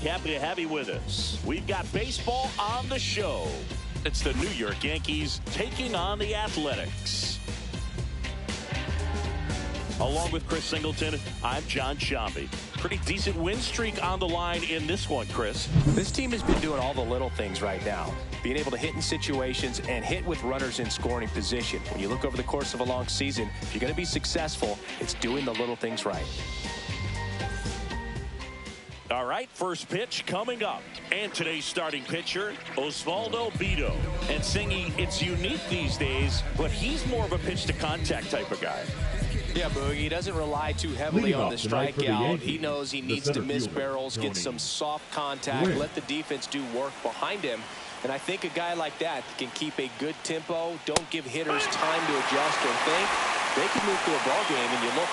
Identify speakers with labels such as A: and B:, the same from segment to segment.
A: Happy to have you with us. We've got baseball on the show. It's the New York Yankees taking on the Athletics. Along with Chris Singleton, I'm John Shambi. Pretty decent win streak on the line in this one, Chris.
B: This team has been doing all the little things right now. Being able to hit in situations and hit with runners in scoring position. When you look over the course of a long season, if you're going to be successful, it's doing the little things right.
A: All right, first pitch coming up. And today's starting pitcher, Osvaldo Bido. And Singy, it's unique these days, but he's more of a pitch-to-contact type of guy.
B: Yeah, Boogie, he doesn't rely too heavily on the strikeout. He knows he needs to miss barrels, get some soft contact, let the defense do work behind him. And I think a guy like that can keep a good tempo, don't give hitters time to adjust or think. They can move through a ball game, and you look.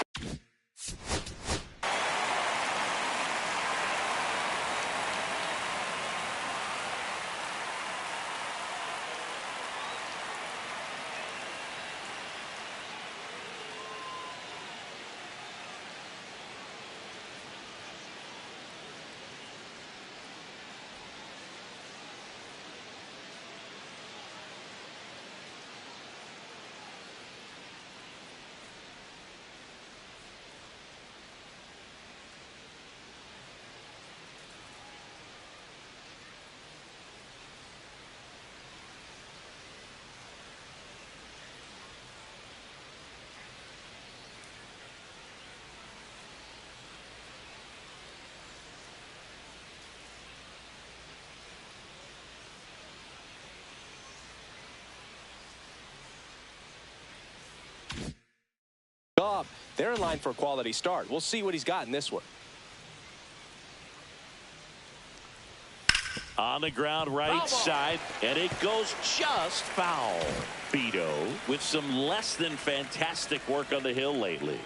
B: They're in line for a quality start. We'll see what he's got in this one.
A: On the ground right side, and it goes just foul. Bido with some less than fantastic work on the hill lately.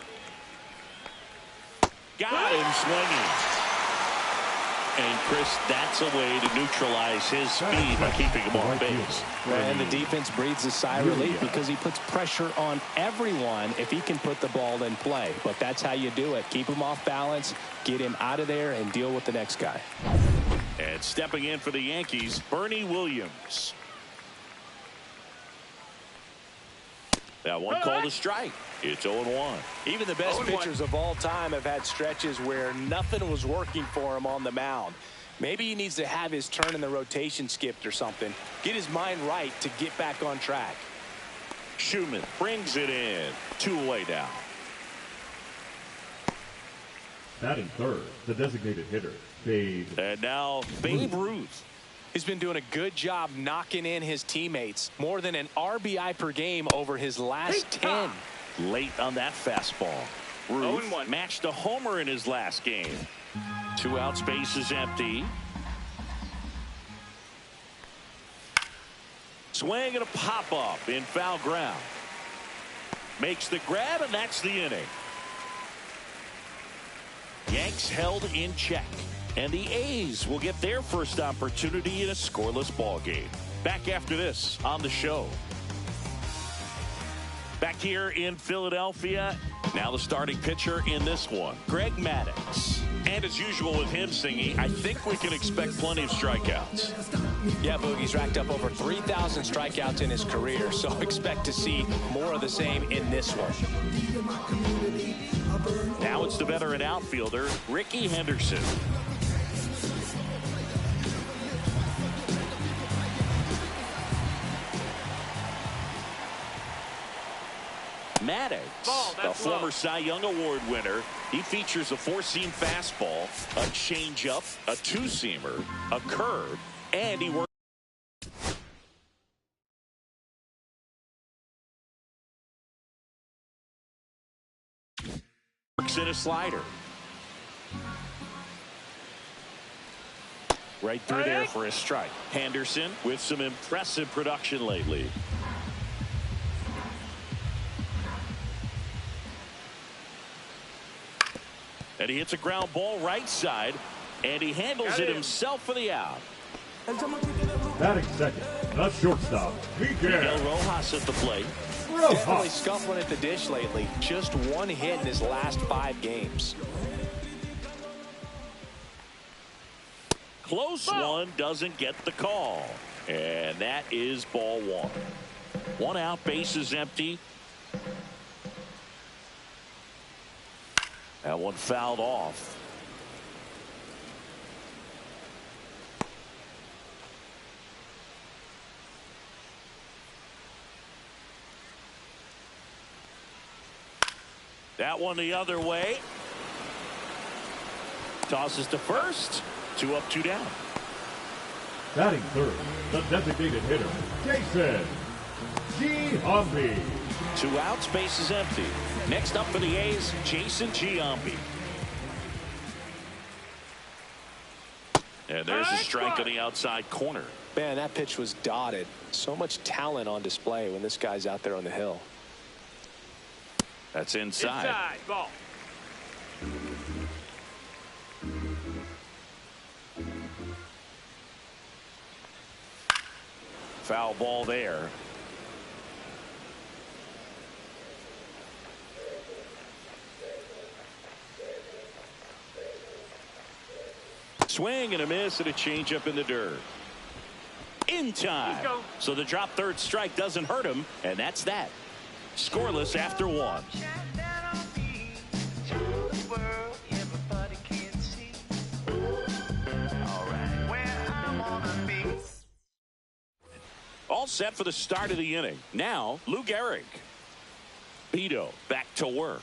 A: Got him swinging. And Chris, that's a way to neutralize his speed by keeping him on base.
B: And the defense breathes a sigh of relief because he puts pressure on everyone if he can put the ball in play. But that's how you do it. Keep him off balance, get him out of there, and deal with the next guy.
A: And stepping in for the Yankees, Bernie Williams. That one called a strike. It's 0-1.
B: Even the best pitchers of all time have had stretches where nothing was working for him on the mound. Maybe he needs to have his turn in the rotation skipped or something. Get his mind right to get back on track.
A: Schumann brings it in. 2 away now.
C: Batting third, the designated hitter, Babe.
A: And now Babe Ruth.
B: He's been doing a good job knocking in his teammates. More than an RBI per game over his last 10.
A: Late on that fastball. Ruth matched a homer in his last game. 2 outs, base is empty. Swing and a pop-up in foul ground. Makes the grab, and that's the inning. Yanks held in check. And the A's will get their first opportunity in a scoreless ball game. Back after this on the show. Back here in Philadelphia. Now the starting pitcher in this one, Greg Maddux. And as usual with him, Singy, I think we can expect plenty of strikeouts.
B: Yeah, Boogie's racked up over 3,000 strikeouts in his career, so expect to see more of the same in this one.
A: Now it's the veteran outfielder, Ricky Henderson. Maddux, the former Cy Young Award winner, he features a 4-seam fastball, a changeup, a 2-seamer, a curve, and he works in a slider. Right through there for a strike. Henderson with some impressive production lately. And he hits a ground ball right side, and he handles it himself for the out.
C: Batting second, the shortstop,
A: Miguel Rojas at the plate.
B: Definitely scuffling at the dish lately. Just 1 hit in his last 5 games.
A: Close one, doesn't get the call. And that is ball one. One out, bases empty. That one fouled off. That one the other way. Tosses to first. 2 up, 2 down.
C: Batting third, the designated hitter, Jason Giambi.
A: 2 outs, bases empty. Next up for the A's, Jason Giambi. And there's a strike on the outside corner.
B: Man, that pitch was dotted. So much talent on display when this guy's out there on the hill.
A: That's inside.
D: Inside, ball.
A: Foul ball there. Swing and a miss and a changeup in the dirt. In time. So the drop third strike doesn't hurt him, and that's that. Scoreless after 1. All set for the start of the inning. Now, Lou Gehrig. Beto back to work.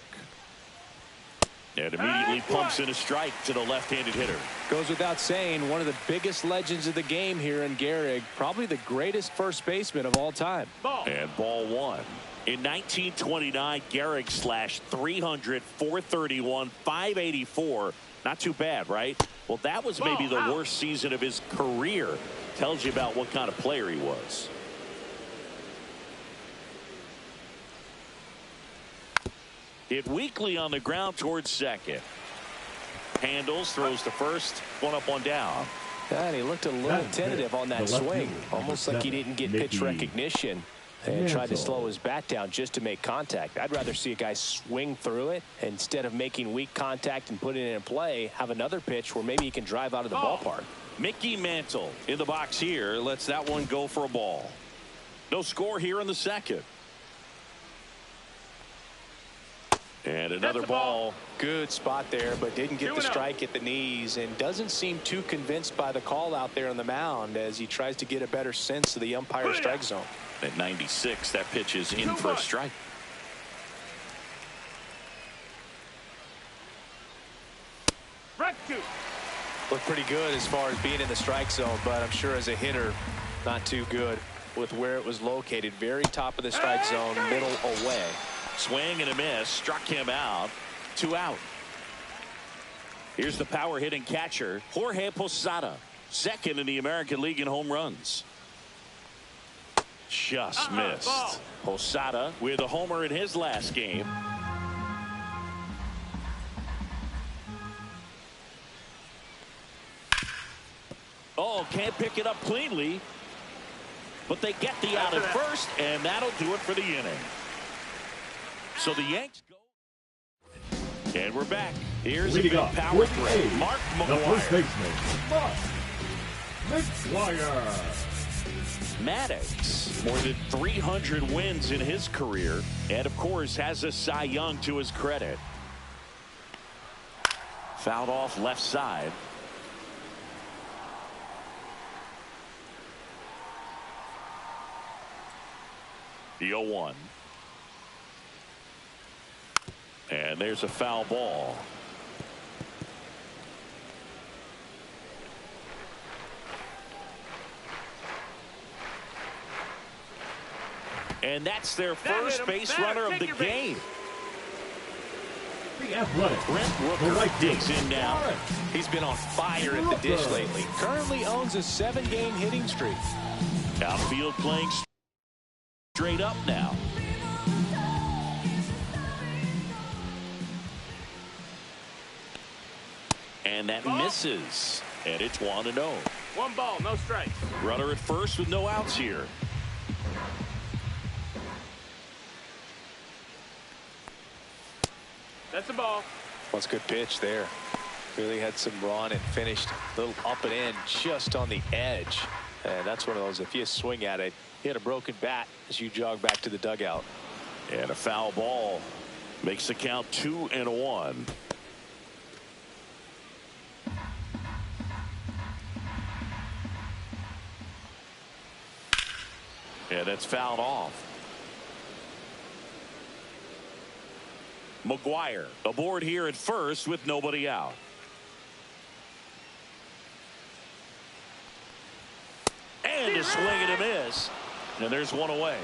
A: And immediately pumps in a strike to the left-handed hitter.
B: Goes without saying, one of the biggest legends of the game here in Gehrig. Probably the greatest first baseman of all time.
A: And ball one. In 1929, Gehrig slashed 300, 431, 584. Not too bad, right? Well, that was maybe the worst season of his career. Tells you about what kind of player he was. Hit weakly on the ground towards second. Handles, throws to first. 1 up, 1 down.
B: And he looked a little tentative on that swing. Almost like he didn't get pitch recognition. And tried to slow his bat down just to make contact. I'd rather see a guy swing through it instead of making weak contact and putting it in play. Have another pitch where maybe he can drive out of the ballpark.
A: Mickey Mantle in the box here. Lets that one go for a ball. No score here in the second. And another ball.
B: Good spot there, but didn't get the strike at the knees, and doesn't seem too convinced by the call out there on the mound as he tries to get a better sense of the umpire strike zone.
A: At 96, that pitch is in for a strike.
B: Looked pretty good as far as being in the strike zone, but I'm sure as a hitter, not too good with where it was located. Very top of the strike zone, middle away.
A: Swing and a miss, struck him out. 2 out. Here's the power hitting catcher, Jorge Posada, second in the American League in home runs. Just missed. Posada with a homer in his last game. Oh, can't pick it up cleanly. But they get the out at first, and that'll do it for the inning. So the Yanks go. And we're back. Here's a big power threat. Mark
C: the first
A: McGwire.
C: baseman, Mark McGwire.
A: Maddox, more than 300 wins in his career, and of course has a Cy Young to his credit. Fouled off left side. The 0-1. And there's a foul ball. And that's their first base runner of the game.
C: The athletic
A: Brent Rooker digs in now.
B: He's been on fire at the dish lately. Currently owns a 7-game hitting streak.
A: Outfield playing straight up now. And that misses. And it's 1-0.
D: 1 ball, no strikes.
A: Runner at first with no outs here.
D: That's a ball.
B: That's a good pitch there. Really had some run and finished a little up and in just on the edge. And that's one of those, if you swing at it, hit a broken bat as you jog back to the dugout.
A: And a foul ball makes the count 2-1. And that's fouled off. McGuire aboard here at first with nobody out. And a swing and a miss. And there's one away.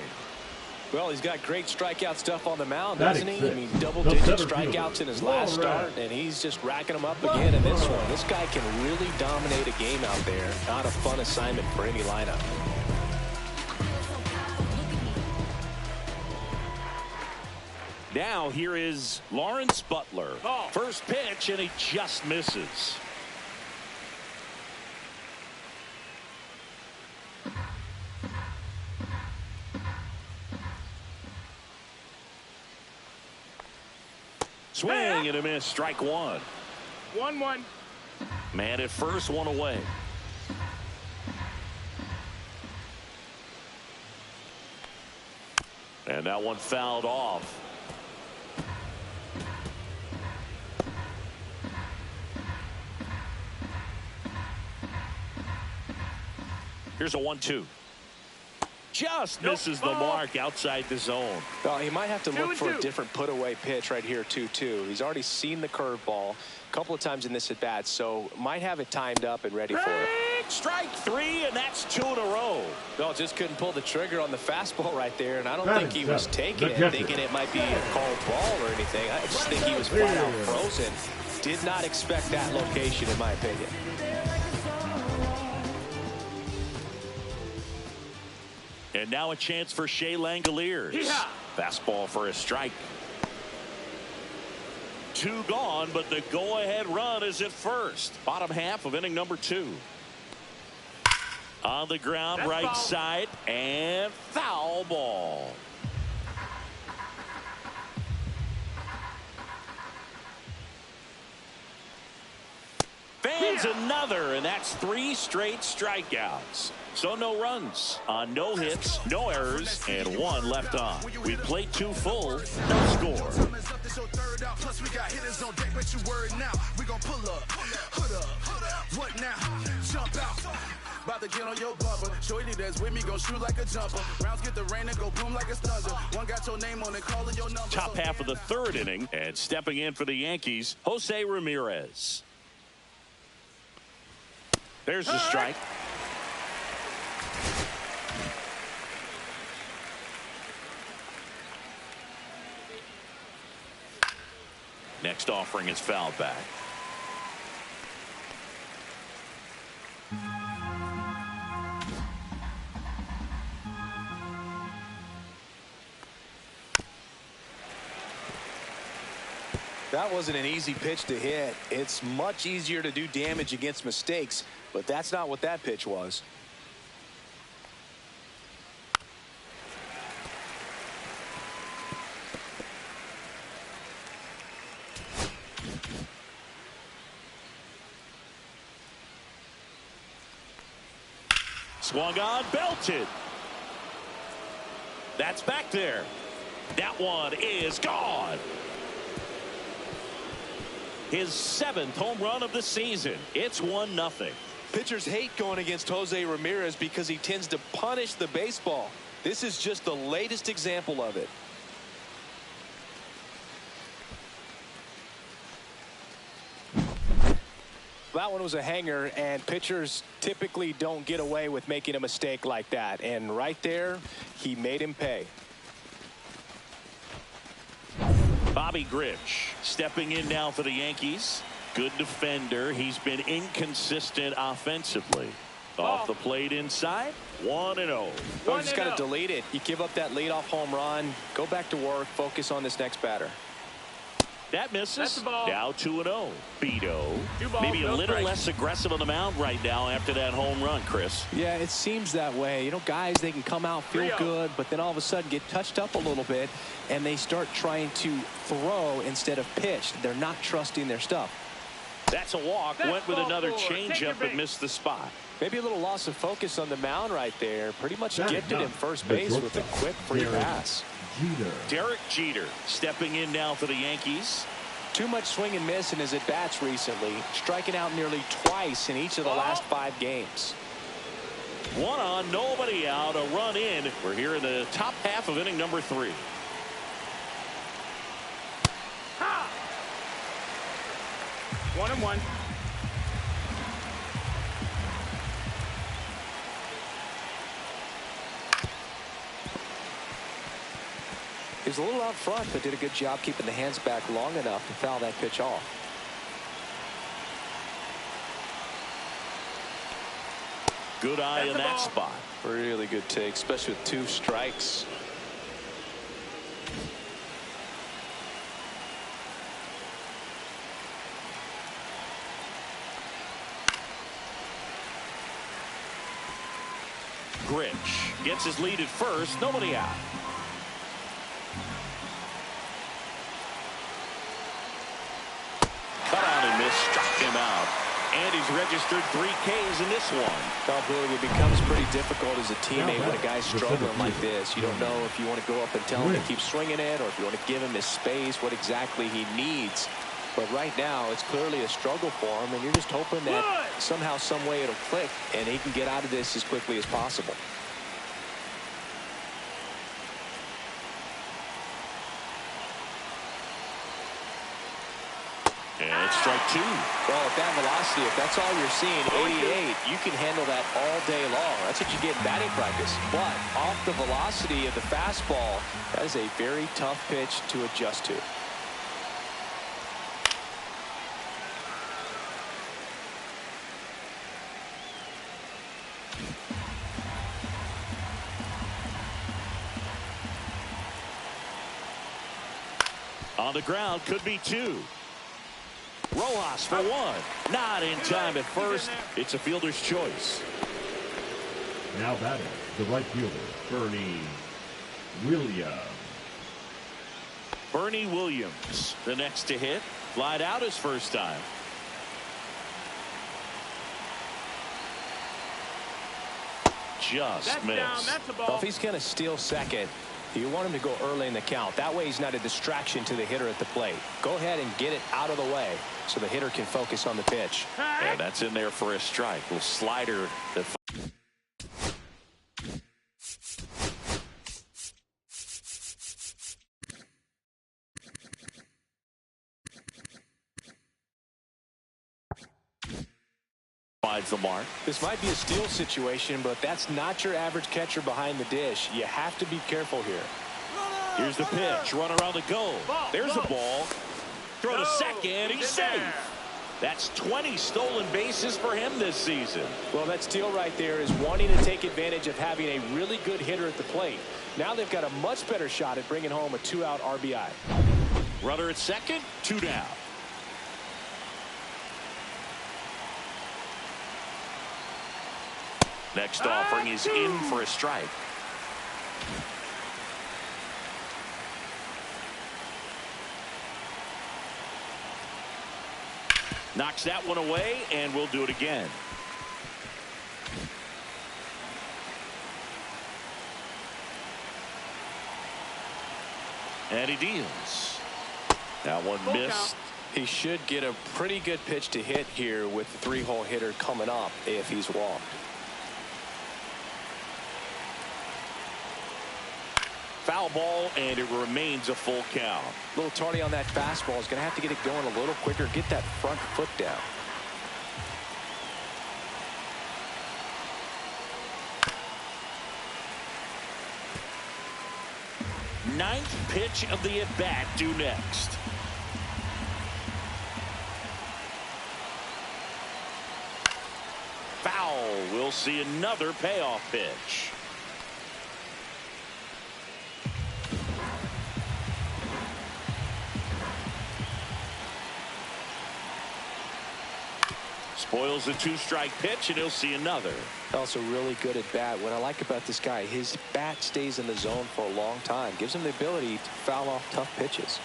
B: Well, he's got great strikeout stuff on the mound, doesn't he? I mean, double-digit strikeouts in his last start, and he's just racking them up again in this one. This guy can really dominate a game out there. Not a fun assignment for any lineup.
A: Now here is Lawrence Butler. First pitch, and he just misses. Swing and a miss. Strike one.
D: 1-1.
A: Man at first, one away. And that one fouled off. Here's a 1-2. Just misses the mark outside the zone.
B: Well, he might have to look for a different put-away pitch right here, 2-2. He's already seen the curveball a couple of times in this at-bat, so might have it timed up and ready for it.
A: Strike three, and that's 2 in a row.
B: Well, just couldn't pull the trigger on the fastball right there, and I don't think he was taking it, thinking it might be a called ball or anything. I just think he was flat out frozen. Did not expect that location, in my opinion.
A: And now a chance for Shea Langoliers.
D: Yeah.
A: Fastball for a strike. 2 gone, but the go-ahead run is at first. Bottom half of inning number 2. On the ground, that's right foul. Side, and foul ball. Fans another, and that's 3 straight strikeouts. So no runs on no hits, no errors, and 1 left on. We played 2 full, no score.
E: Plus we got hitters on deck, bet you word now. We gon' pull up, hood up, what now? Jump out. About to get on your bumper. Shorty that's with me gon' shoot like a jumper. Rounds get the rain and go boom like a thunder. One got your name on it, calling your number.
A: Top half of the 3rd inning, and stepping in for the Yankees, Jose Ramirez. There's the strike. Next offering is fouled back.
B: That wasn't an easy pitch to hit. It's much easier to do damage against mistakes, but that's not what that pitch was.
A: Swung on, belted. That's back there. That one is gone. His 7th home run of the season. It's 1-0.
B: Pitchers hate going against Jose Ramirez because he tends to punish the baseball. This is just the latest example of it. That one was a hanger, and pitchers typically don't get away with making a mistake like that. And right there, he made him pay.
A: Bobby Grich stepping in now for the Yankees. Good defender. He's been inconsistent offensively. Off the plate inside. 1-0.
B: Oh, you just got to delete it. You give up that leadoff home run. Go back to work. Focus on this next batter.
A: That misses. Now 2-0. Beto. Maybe a little less aggressive on the mound right now after that home run, Chris.
B: Yeah, it seems that way. You know, guys, they can come out, feel good, but then all of a sudden get touched up a little bit, and they start trying to throw instead of pitch. They're not trusting their stuff.
A: That's a walk. Went with another changeup but missed the spot.
B: Maybe a little loss of focus on the mound right there. Pretty much gifted him first base with a quick free pass.
A: Derek Jeter stepping in now for the Yankees.
B: Too much swing and miss in his at-bats recently, striking out nearly twice in each of the last 5 games.
A: 1 on, nobody out, a run in. We're here in the top half of inning number 3.
D: Ha! 1-1.
B: He was a little out front, but did a good job keeping the hands back long enough to foul that pitch off.
A: Good eye in that spot.
B: Really good take, especially with 2 strikes.
A: Grich gets his lead at first, nobody out. Cut out and missed, struck him out. And he's registered 3 Ks in this one.
B: Well, Billy, it becomes pretty difficult as a teammate when a guy's struggling like this. You don't know if you want to go up and tell him to keep swinging it or if you want to give him his space, what exactly he needs. But right now, it's clearly a struggle for him, and you're just hoping that somehow, some way it'll click, and he can get out of this as quickly as possible.
A: And it's strike 2.
B: Well, at that velocity, if that's all you're seeing, 88, you can handle that all day long. That's what you get in batting practice. But off the velocity of the fastball, that is a very tough pitch to adjust to.
A: On the ground, could be 2. Rojas for 1. Not in time at first. It's a fielder's choice.
C: Now batting, the right fielder, Bernie Williams.
A: Bernie Williams, the next to hit. Flied out his first time. Just missed.
D: That's a ball.
B: Well, if he's going to steal second, you want him to go early in the count. That way he's not a distraction to the hitter at the plate. Go ahead and get it out of the way so the hitter can focus on the pitch.
A: And that's in there for a strike. Little slider. Finds the mark.
B: This might be a steal situation, but that's not your average catcher behind the dish. You have to be careful here.
A: Here's the pitch. Run around the goal. There's a ball. Throw to second. He's safe. That's 20 stolen bases for him this season.
B: Well, that steal right there is wanting to take advantage of having a really good hitter at the plate. Now they've got a much better shot at bringing home a 2-out RBI.
A: Runner at second. 2 down. Next offering is in for a strike. Knocks that one away, and we'll do it again. And he deals. That one missed.
B: He should get a pretty good pitch to hit here with the 3-hole hitter coming up if he's walked.
A: Foul ball, and it remains a full count.
B: A little tardy on that fastball. Is going to have to get it going a little quicker. Get that front foot down.
A: Ninth pitch of the at-bat due next. Foul. We'll see another payoff pitch. Spoils the 2-strike pitch, and he'll see another.
B: Also really good at bat. What I like about this guy, his bat stays in the zone for a long time. Gives him the ability to foul off tough pitches.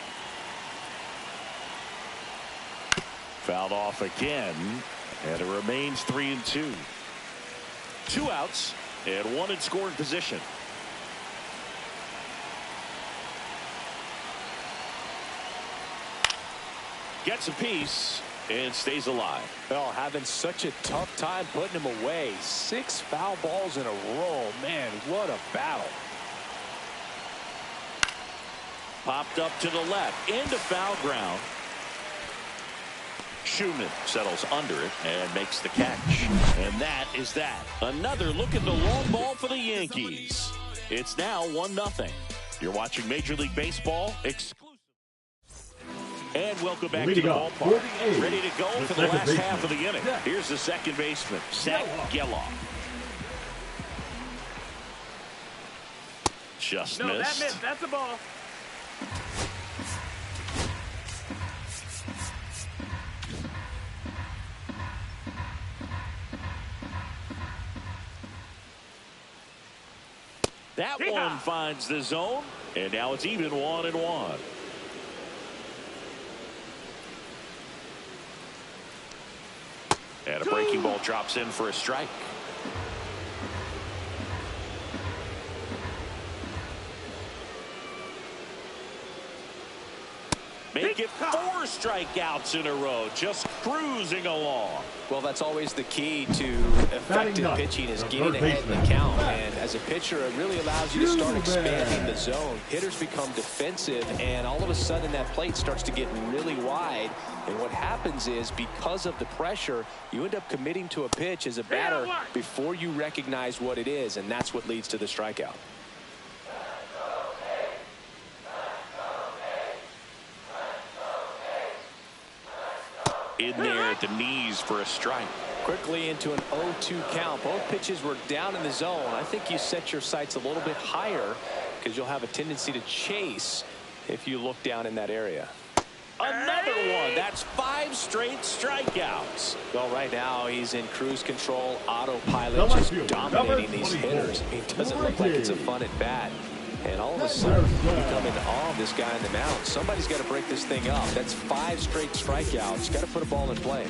A: Fouled off again, and it remains 3-2. 2 outs and 1 in scoring position. Gets a piece and stays alive.
B: Well, having such a tough time putting him away. 6 foul balls in a row. Man, what a battle.
A: Popped up to the left into foul ground. Schumann settles under it and makes the catch. And that is that. Another look at the long ball for the Yankees. It's now 1-0. You're watching Major League Baseball exclusive. And welcome back to the ballpark. Ready to go for the last half of the inning. Here's the second baseman, Zach Geloff. Just
D: No,
A: missed.
D: that missed. That's a ball.
A: That one finds the zone, and now it's even 1-1. And a breaking ball drops in for a strike. Make it 4 strikeouts in a row, just cruising along.
B: Well, that's always the key to effective pitching, is getting ahead in the count. And as a pitcher, it really allows you to start expanding the zone. Hitters become defensive, and all of a sudden that plate starts to get really wide. And what happens is, because of the pressure, you end up committing to a pitch as a batter before you recognize what it is, and that's what leads to the strikeout.
A: In there at the knees for a strike.
B: Quickly into an 0-2 count. Both pitches were down in the zone. I think you set your sights a little bit higher because you'll have a tendency to chase if you look down in that area.
A: Another one. That's 5 straight strikeouts.
B: Well, right now he's in cruise control, autopilot, just dominating these hitters. It doesn't look like it's a fun at bat. And all of a sudden, you come into awe of this guy in the mound. Somebody's got to break this thing up. That's 5 straight strikeouts. Got to put a ball in play.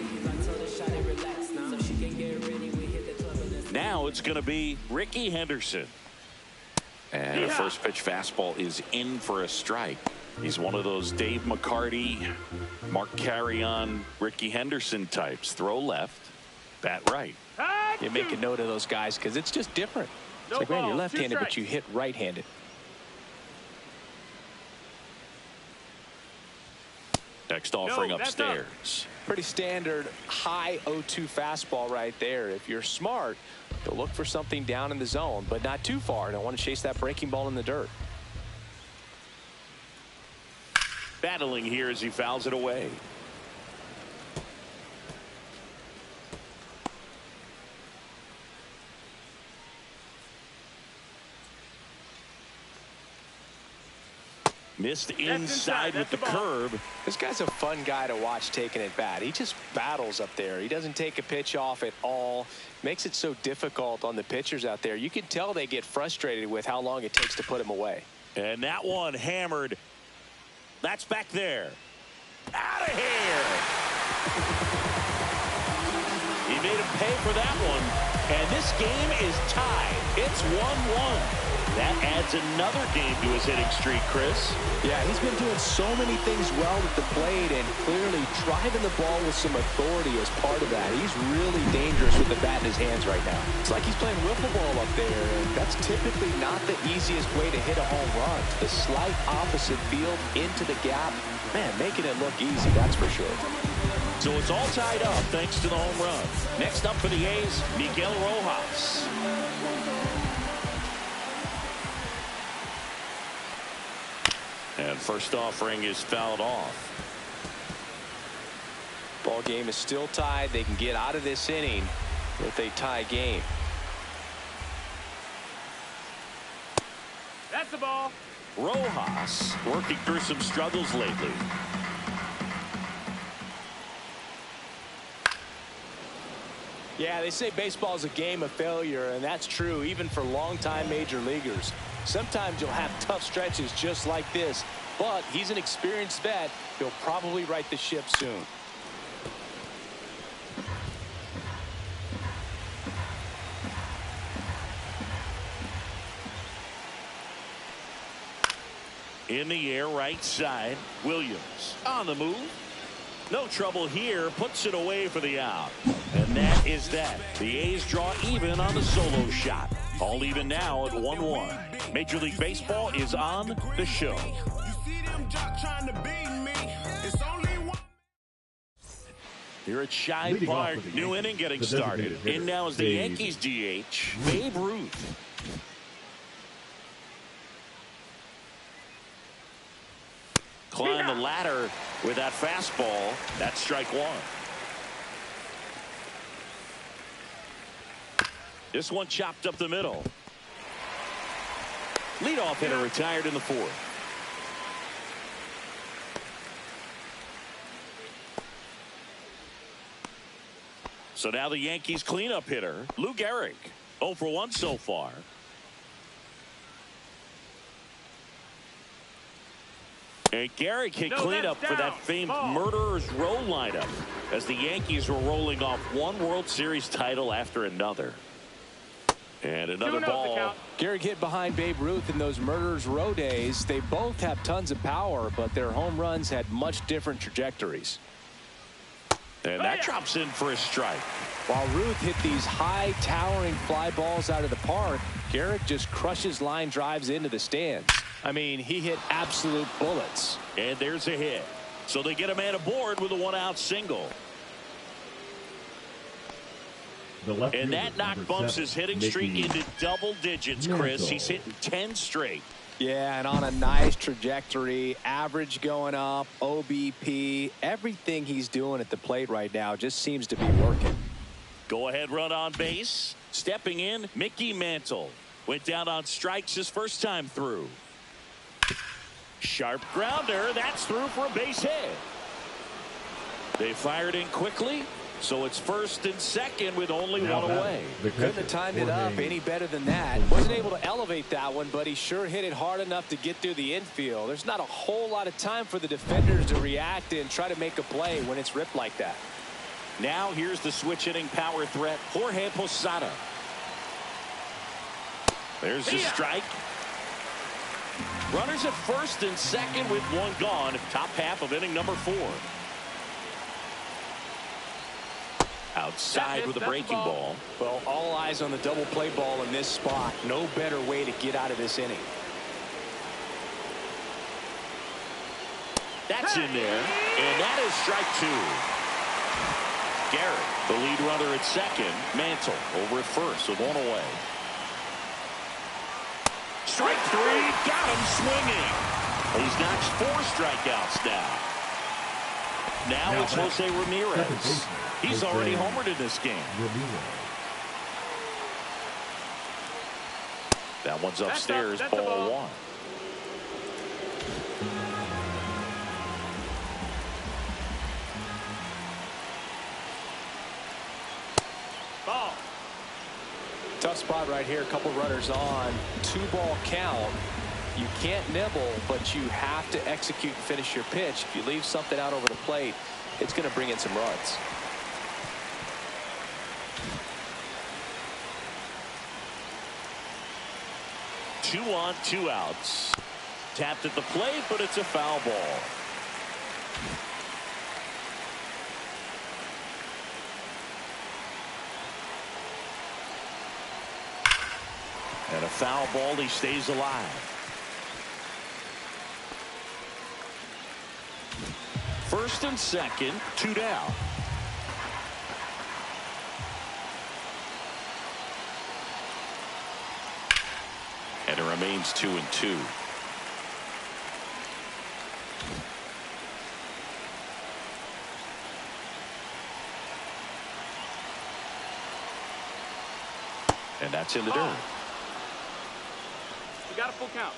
A: Now it's going to be Ricky Henderson. And a first pitch fastball is in for a strike. He's one of those Dave McCarty, Mark Carrion, Ricky Henderson types. Throw left, bat right.
B: You make a note of those guys because it's just different. It's like, man, you're left-handed, but you hit right-handed.
A: Next offering upstairs.
B: Pretty standard high 0-2 fastball right there. If you're smart, you'll look for something down in the zone, but not too far. Don't want to chase that breaking ball in the dirt.
A: Battling here as he fouls it away. Missed inside with the curve.
B: This guy's a fun guy to watch taking at bat. He just battles up there. He doesn't take a pitch off at all. Makes it so difficult on the pitchers out there. You can tell they get frustrated with how long it takes to put him away.
A: And that one hammered. That's back there. Out of here. He made him pay for that one. And this game is tied. It's 1-1. That adds another game to his hitting streak, Chris.
B: Yeah, he's been doing so many things well at the plate and clearly driving the ball with some authority as part of that. He's really dangerous with the bat in his hands right now. It's like he's playing wiffle ball up there, and that's typically not the easiest way to hit a home run. The slight opposite field into the gap, man, making it look easy, that's for sure.
A: So it's all tied up thanks to the home run. Next up for the A's, Miguel Rojas. And first offering is fouled off.
B: Ball game is still tied. They can get out of this inning with a tie game.
D: That's the ball.
A: Rojas working through some struggles lately.
B: Yeah, they say baseball is a game of failure, and that's true even for longtime major leaguers. Sometimes you'll have tough stretches just like this, but he's an experienced vet. He'll probably right the ship soon.
A: In the air, right side. Williams on the move. No trouble here. Puts it away for the out. And that is that. The A's draw even on the solo shot. All even now at 1-1. Major League Baseball is on the show. Here at Shive Park, new inning getting started. In now is the Yankees DH, Babe Ruth. Climb the ladder with that fastball. That's strike one. This one chopped up the middle. Leadoff hitter retired in the fourth. So now the Yankees cleanup hitter, Lou Gehrig. 0 for 1 so far. And Gehrig hit cleanup for that famed Murderer's Row lineup as the Yankees were rolling off one World Series title after another. And another ball.
B: Gehrig hit behind Babe Ruth in those Murderer's Row days. They both have tons of power, but their home runs had much different trajectories.
A: And that drops in for a strike.
B: While Ruth hit these high towering fly balls out of the park, Gehrig just crushes line drives into the stands. I mean, he hit absolute bullets.
A: And there's a hit. So they get a man aboard with a 1-out single. And that knock bumps his hitting streak into double digits, Chris. He's hitting 10 straight.
B: Yeah, and on a nice trajectory, average going up, OBP, everything he's doing at the plate right now just seems to be working.
A: Go ahead run on base. Stepping in, Mickey Mantle. Went down on strikes his first time through. Sharp grounder. That's through for a base hit. They fired in quickly. So it's first and second with only one away.
B: Couldn't have timed it up any better than that. Wasn't able to elevate that one, but he sure hit it hard enough to get through the infield. There's not a whole lot of time for the defenders to react and try to make a play when it's ripped like that.
A: Now here's the switch hitting power threat, Jorge Posada. There's the strike. Runners at first and second with one gone. Top half of inning number 4. Outside with a breaking ball.
B: Well, all eyes on the double play ball in this spot. No better way to get out of this inning.
A: That's in there. And that is strike 2. Gehrig, the lead runner at second. Mantle over at first with one away. Strike 3. Got him swinging. He's notched 4 strikeouts now. Now it's Jose Ramirez. He's already homered in this game. That one's upstairs, ball 1.
D: Ball.
B: Tough spot right here. A couple runners on. 2-ball count. You can't nibble, but you have to execute and finish your pitch. If you leave something out over the plate, it's going to bring in some runs.
A: Two on, 2 outs. Tapped at the plate, but it's a foul ball. And a foul ball, he stays alive. First and second, 2 down. And it remains 2-2. And that's in the dirt.
D: We got a full count.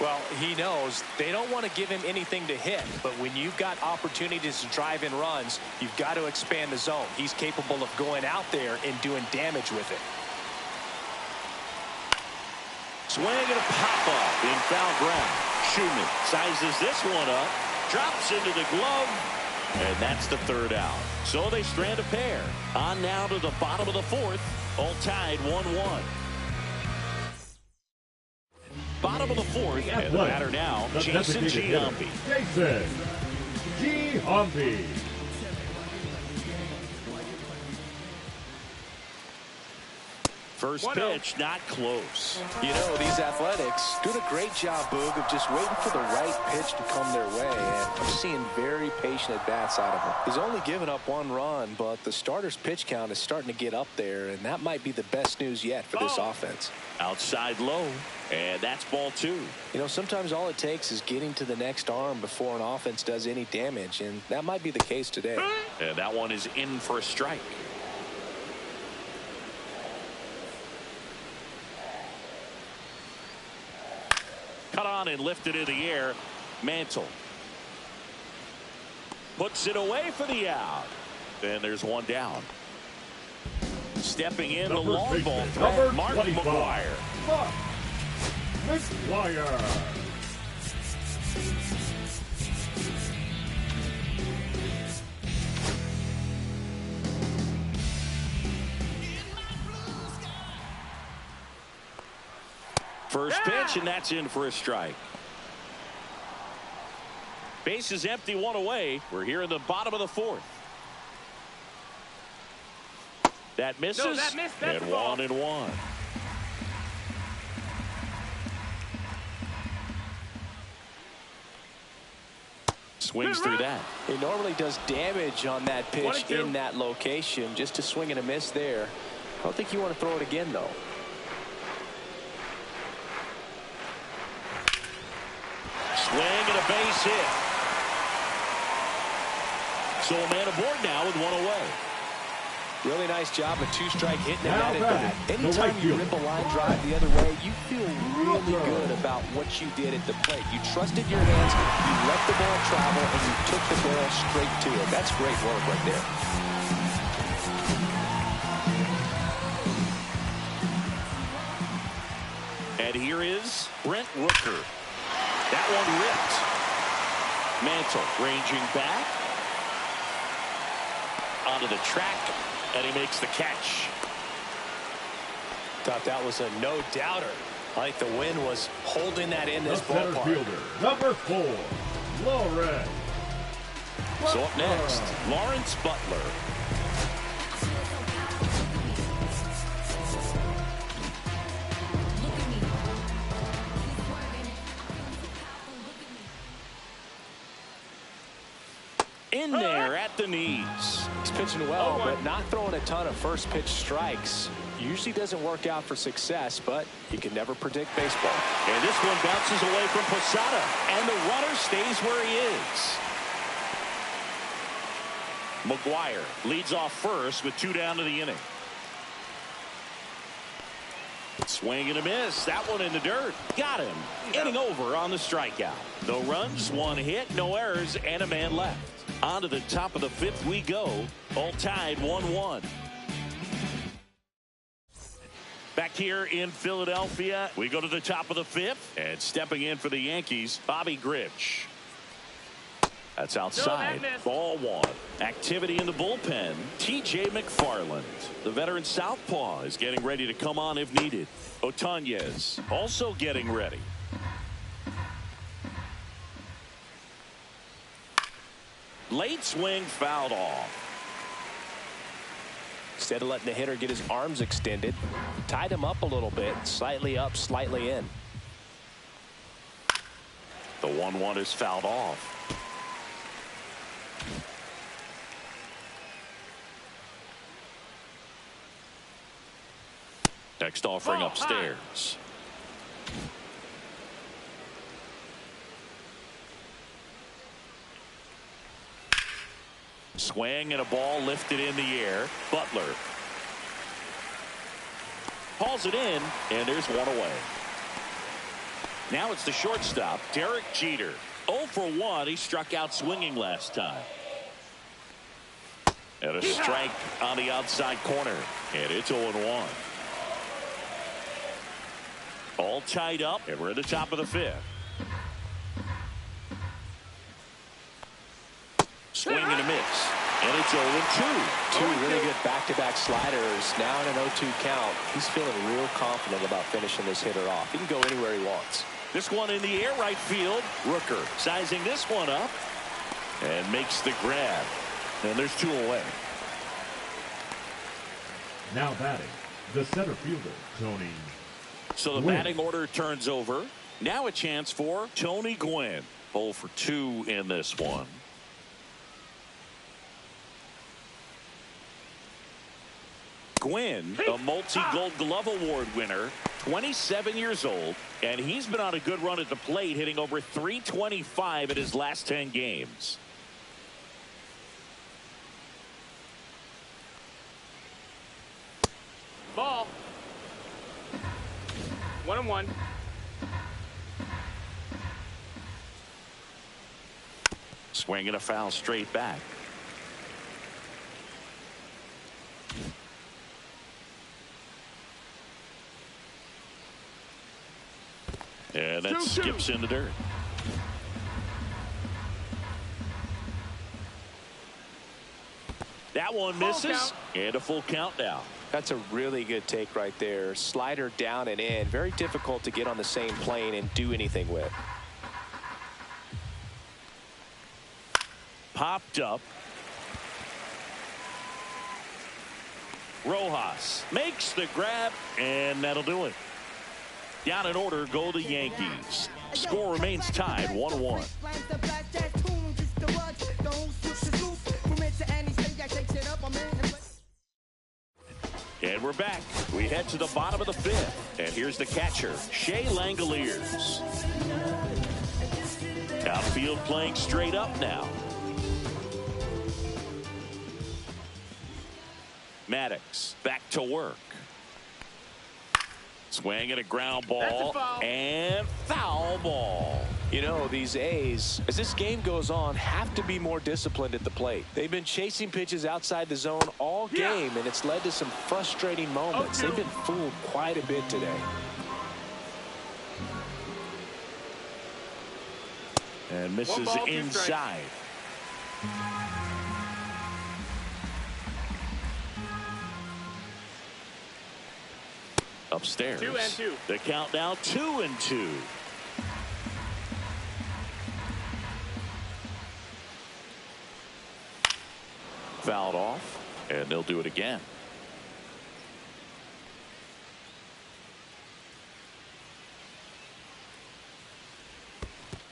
B: Well, he knows they don't want to give him anything to hit, but when you've got opportunities to drive in runs, you've got to expand the zone. He's capable of going out there and doing damage with it.
A: Swing and a pop-up in foul ground. Schumann sizes this one up. Drops into the glove. And that's the third out. So they strand a pair. On now to the bottom of the fourth. All tied 1-1. Bottom of the fourth. And the batter now, Jason Giambi.
C: Jason Giambi.
A: First pitch, not close.
B: You know, these Athletics doing a great job, Boog, of just waiting for the right pitch to come their way. And I'm seeing very patient at-bats out of him. He's only given up 1 run, but the starter's pitch count is starting to get up there, and that might be the best news yet for this offense.
A: Outside low, and that's ball 2.
B: You know, sometimes all it takes is getting to the next arm before an offense does any damage, and that might be the case today.
A: And that one is in for a strike. Cut on and lifted in the air. Mantle puts it away for the out. And there's one down. Stepping in the long ball threat, Mark McGwire.
C: McGwire.
A: First pitch, and that's in for a strike. Base is empty, 1 away. We're here in the bottom of the fourth. That misses,
D: no, that missed. That's
A: and
D: ball.
A: 1-1. Swings through that.
B: He normally does damage on that pitch in that location. Just a swing and a miss there. I don't think you want to throw it again, though.
A: Swing and a base hit. So a man aboard now with 1 away.
B: Really nice job, a 2-strike hitting him
C: Now
B: at bat. Anytime you rip a line drive the other way, you feel really good about what you did at the plate. You trusted your hands, you let the ball travel, and you took the barrel straight to it. That's great work right there.
A: And here is Brent Rooker. That one ripped. Mantle ranging back onto the track, and he makes the catch.
B: Thought that was a no-doubter. I think the wind was holding that in this
C: Center
B: ballpark.
C: fielder, number 4, Lawrence.
A: So up next, Lawrence Butler. In there at the knees.
B: He's pitching well, but not throwing a ton of first pitch strikes. Usually doesn't work out for success, but you can never predict baseball.
A: And this one bounces away from Posada, and the runner stays where he is. McGwire leads off first with 2 down to the inning. Swing and a miss. That one in the dirt. Got him. Inning over on the strikeout. No runs, 1 hit, no errors, and a man left. On to the top of the 5th we go. All tied 1-1. Back here in Philadelphia, we go to the top of the 5th. And stepping in for the Yankees, Bobby Grich. That's outside. Ball 1. Activity in the bullpen. T.J. McFarland. The veteran southpaw is getting ready to come on if needed. Otañez also getting ready. Late swing fouled off.
B: Instead of letting the hitter get his arms extended, tied him up a little bit, slightly up, slightly in.
A: The 1-1 is fouled off. Next offering upstairs. Swing and a ball lifted in the air. Butler hauls it in, and there's 1 away. Now it's the shortstop, Derek Jeter. 0 for 1. He struck out swinging last time. And a strike on the outside corner, and it's 0-1. All tied up, and we're at the top of the 5th. Swing and a miss. And it's 0-2.
B: Two really good back-to-back sliders. Now in an 0-2 count. He's feeling real confident about finishing this hitter off. He can go anywhere he wants.
A: This one in the air right field. Rooker sizing this one up and makes the grab. And there's 2 away.
C: Now batting, the center fielder, Tony.
A: So the batting order turns over. Now a chance for Tony Gwynn. 0 for 2 in this one. Gwynn, a multi-Gold Glove Award winner, 27 years old, and he's been on a good run at the plate, hitting over .325 in his last 10 games.
D: Ball. 1-1.
A: Swing and a foul straight back. And that skips in the dirt. That one misses. And a full count now.
B: That's a really good take right there. Slider down and in. Very difficult to get on the same plane and do anything with.
A: Popped up. Rojas makes the grab, and that'll do it. Down in order go the Yankees. Score remains tied 1-1. And we're back. We head to the bottom of the 5th. And here's the catcher, Shea Langoliers. Outfield playing straight up now. Maddox back to work. Swing and a ground ball. And foul ball.
B: You know, these A's, as this game goes on, have to be more disciplined at the plate. They've been chasing pitches outside the zone all game, and it's led to some frustrating moments. They've been fooled quite a bit today.
A: And misses inside. Upstairs.
D: 2-2.
A: The count now 2-2. Fouled off, and they'll do it again.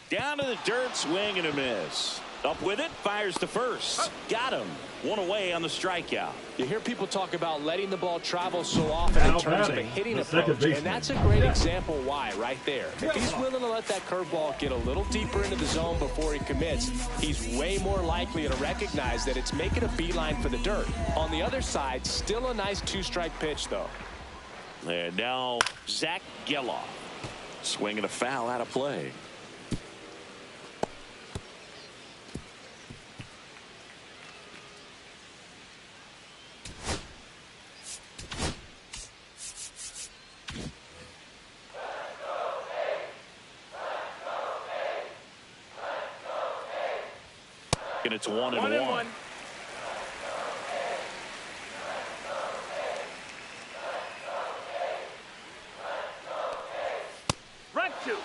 A: Down to the dirt, swing and a miss. Up with it, fires to first. Got him. One away on the strikeout.
B: You hear people talk about letting the ball travel so often in terms of a hitting approach, and that's a great example why right there. If he's willing to let that curveball get a little deeper into the zone before he commits, he's way more likely to recognize that it's making a beeline for the dirt. On the other side, still a nice 2-strike pitch, though.
A: And now Zach Geloff. Swinging a foul out of play. And it's 1-1.
D: Run 2.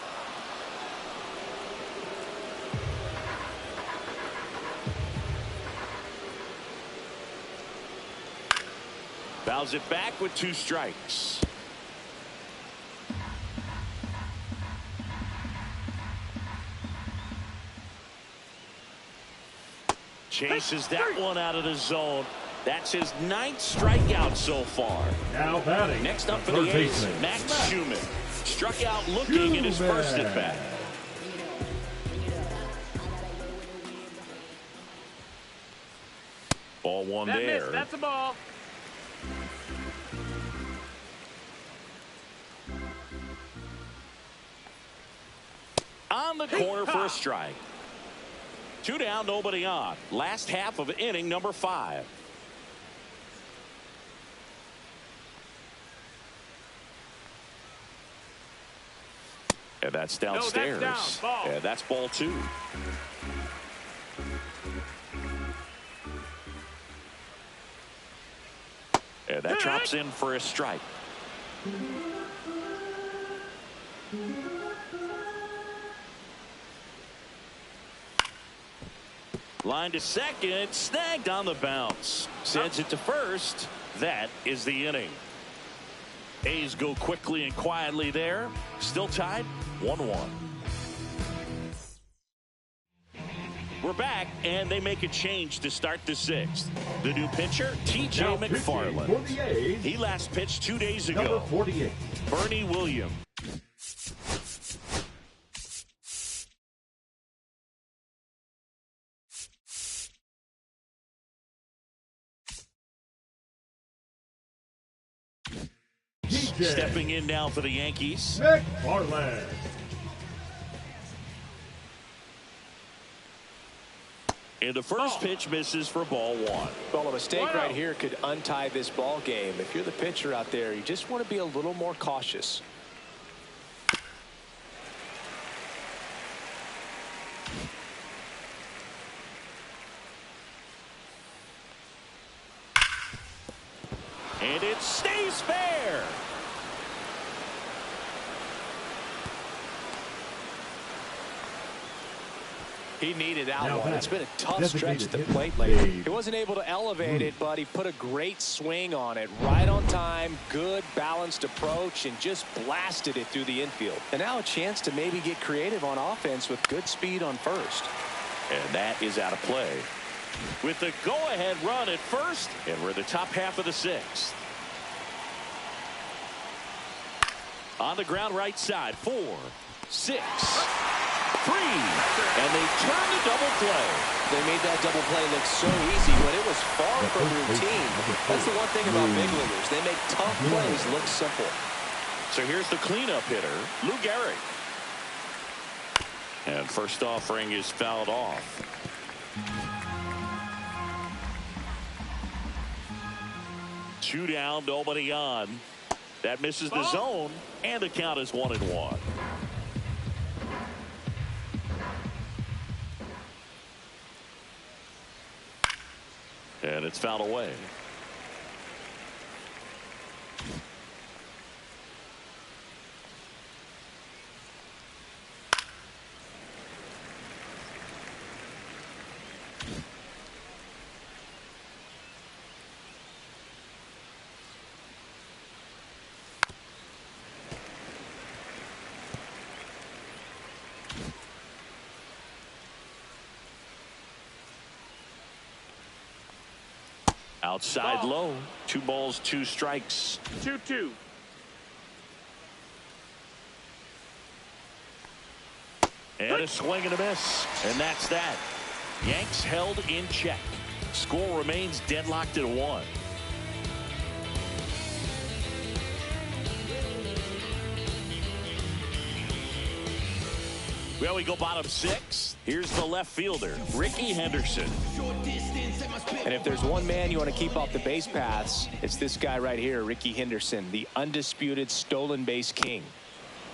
A: Fouls it back with 2 strikes. Chases that one out of the zone. That's his 9th strikeout so far.
C: Now batting.
A: Next up for the A's, Max Schumann. Struck out looking in his first at bat. Ball one there.
D: That's a ball.
A: On the corner for a strike. 2 down, nobody on. Last half of inning number 5. And that's downstairs.
D: No, that's down. Ball.
A: And that's ball 2. And that drops in for a strike. Line to second, snagged on the bounce. Sends it to first. That is the inning. A's go quickly and quietly there. Still tied 1-1. We're back, and they make a change to start the sixth. The new pitcher, T.J. McFarland. He last pitched 2 days ago.
C: Number 48.
A: Bernie Williams. Stepping in now for the Yankees.
C: McFarland.
A: And the first pitch misses for ball one.
B: Well, a mistake right here could untie this ball game. If you're the pitcher out there, you just want to be a little more cautious.
A: And it stays fair.
B: He needed that one. It's been a tough stretch at the plate
C: lately.
B: lately. He wasn't able to elevate it, but he put a great swing on it. Right on time, good balanced approach, and just blasted it through the infield. And now a chance to maybe get creative on offense with good speed on first.
A: And that is out of play. With the go-ahead run at first, and we're in the top half of the sixth. On the ground right side, 4, 6, 3, and they turn the double play.
B: They made that double play look so easy, but it was far from routine. That's the one thing about big leaguers. They make tough plays look simple.
A: So here's the cleanup hitter, Lou Gehrig. And first offering is fouled off. Two down, nobody on. That misses the zone, and the count is 1-1. And it's fouled away. Outside low. 2 balls, 2 strikes.
D: 2-2.
A: And a swing and a miss. And that's that. Yanks held in check. Score remains deadlocked at 1. Well, we go bottom 6. Here's the left fielder, Ricky Henderson.
B: And if there's one man you want to keep off the base paths, it's this guy right here, Ricky Henderson, the undisputed stolen base king.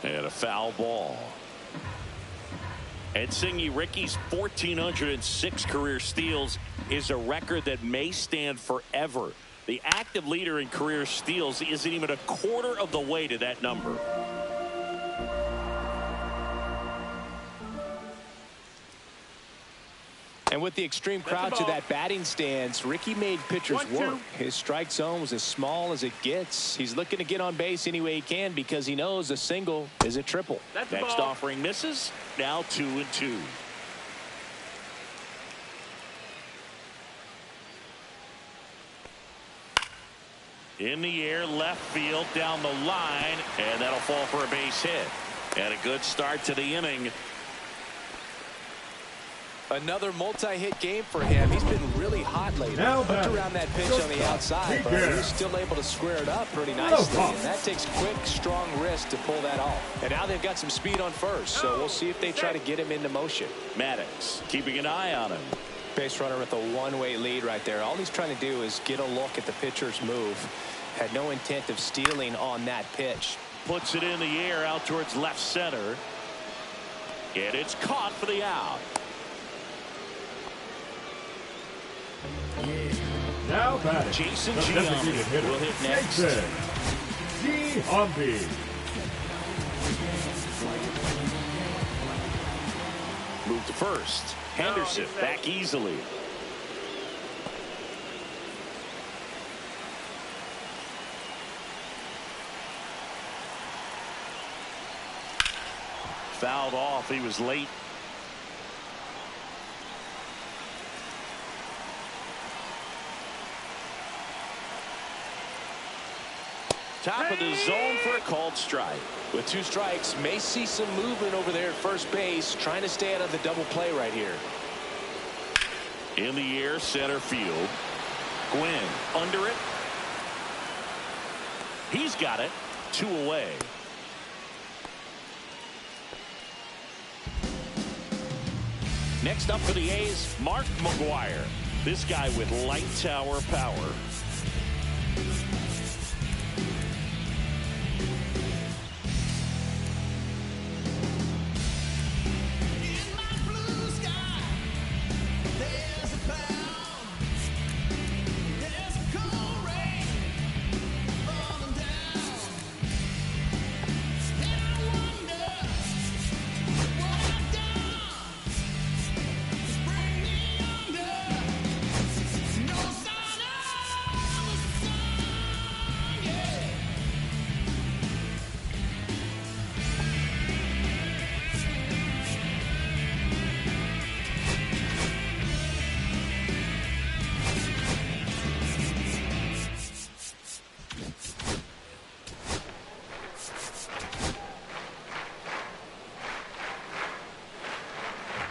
A: And a foul ball. And Singy, Ricky's 1,406 career steals is a record that may stand forever. The active leader in career steals isn't even a quarter of the way to that number.
B: And with the extreme crowd to that batting stance, Ricky made pitchers work. His strike zone was as small as it gets. He's looking to get on base any way he can because he knows a single is a triple.
A: Next offering misses. Now 2-2. In the air, left field, down the line, and that'll fall for a base hit. And a good start to the inning.
B: Another multi-hit game for him. He's been really hot lately. Hooked around that pitch on the outside, but he was still able to square it up pretty nicely. And that takes quick, strong wrist to pull that off. And now they've got some speed on first, so we'll see if they try to get him into motion.
A: Maddox keeping an eye on him.
B: Base runner with a one-way lead right there. All he's trying to do is get a look at the pitcher's move. Had no intent of stealing on that pitch.
A: Puts it in the air out towards left center. And it's caught for the out.
C: Now batting,
A: Jason
C: the designated
A: Giambi
C: hitter,
A: will hit next.
C: Jason Giambi.
A: Move to first. Henderson back easily. Fouled off. He was late. Top of the zone for a called strike.
B: With 2 strikes, may see some movement over there at first base, trying to stay out of the double play right here.
A: In the air, center field. Gwynn under it. He's got it. 2 away. Next up for the A's, Mark McGwire. This guy with light tower power.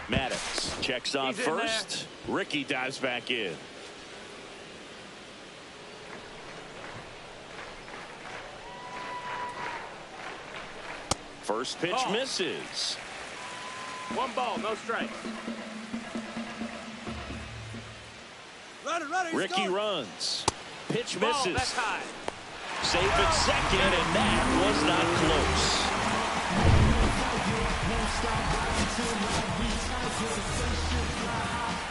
A: Maddox checks on first. Ricky dives back in. First pitch misses.
D: 1 ball, no strikes.
A: Ricky runs. Pitch
D: Ball,
A: misses.
D: that's high.
A: Safe at second, and that was not close.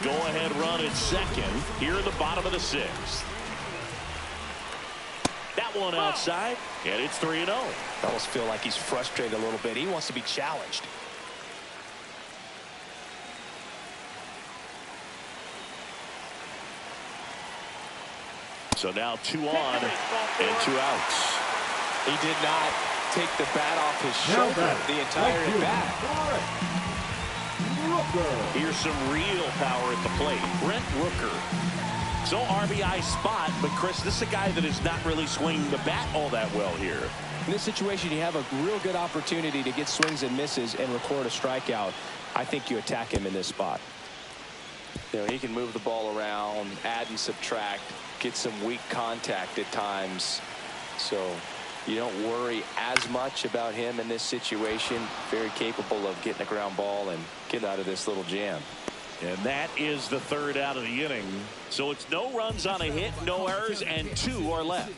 A: Go ahead run at second here in the bottom of the 6th. That one outside, and it's 3-0.
B: I almost feel like he's frustrated a little bit. He wants to be challenged.
A: So now 2 on and 2 outs.
B: He did not take the bat off his shoulder the entire at bat.
A: Here's some real power at the plate. Brent Rooker. So RBI spot, but Chris, this is a guy that is not really swinging the bat all that well here.
B: In this situation, you have a real good opportunity to get swings and misses and record a strikeout. I think you attack him in this spot. You know, he can move the ball around, add and subtract, get some weak contact at times. So you don't worry as much about him in this situation. Very capable of getting a ground ball and get out of this little jam.
A: And that is the 3rd out of the inning. So it's no runs on a hit, no errors, and 2 are left.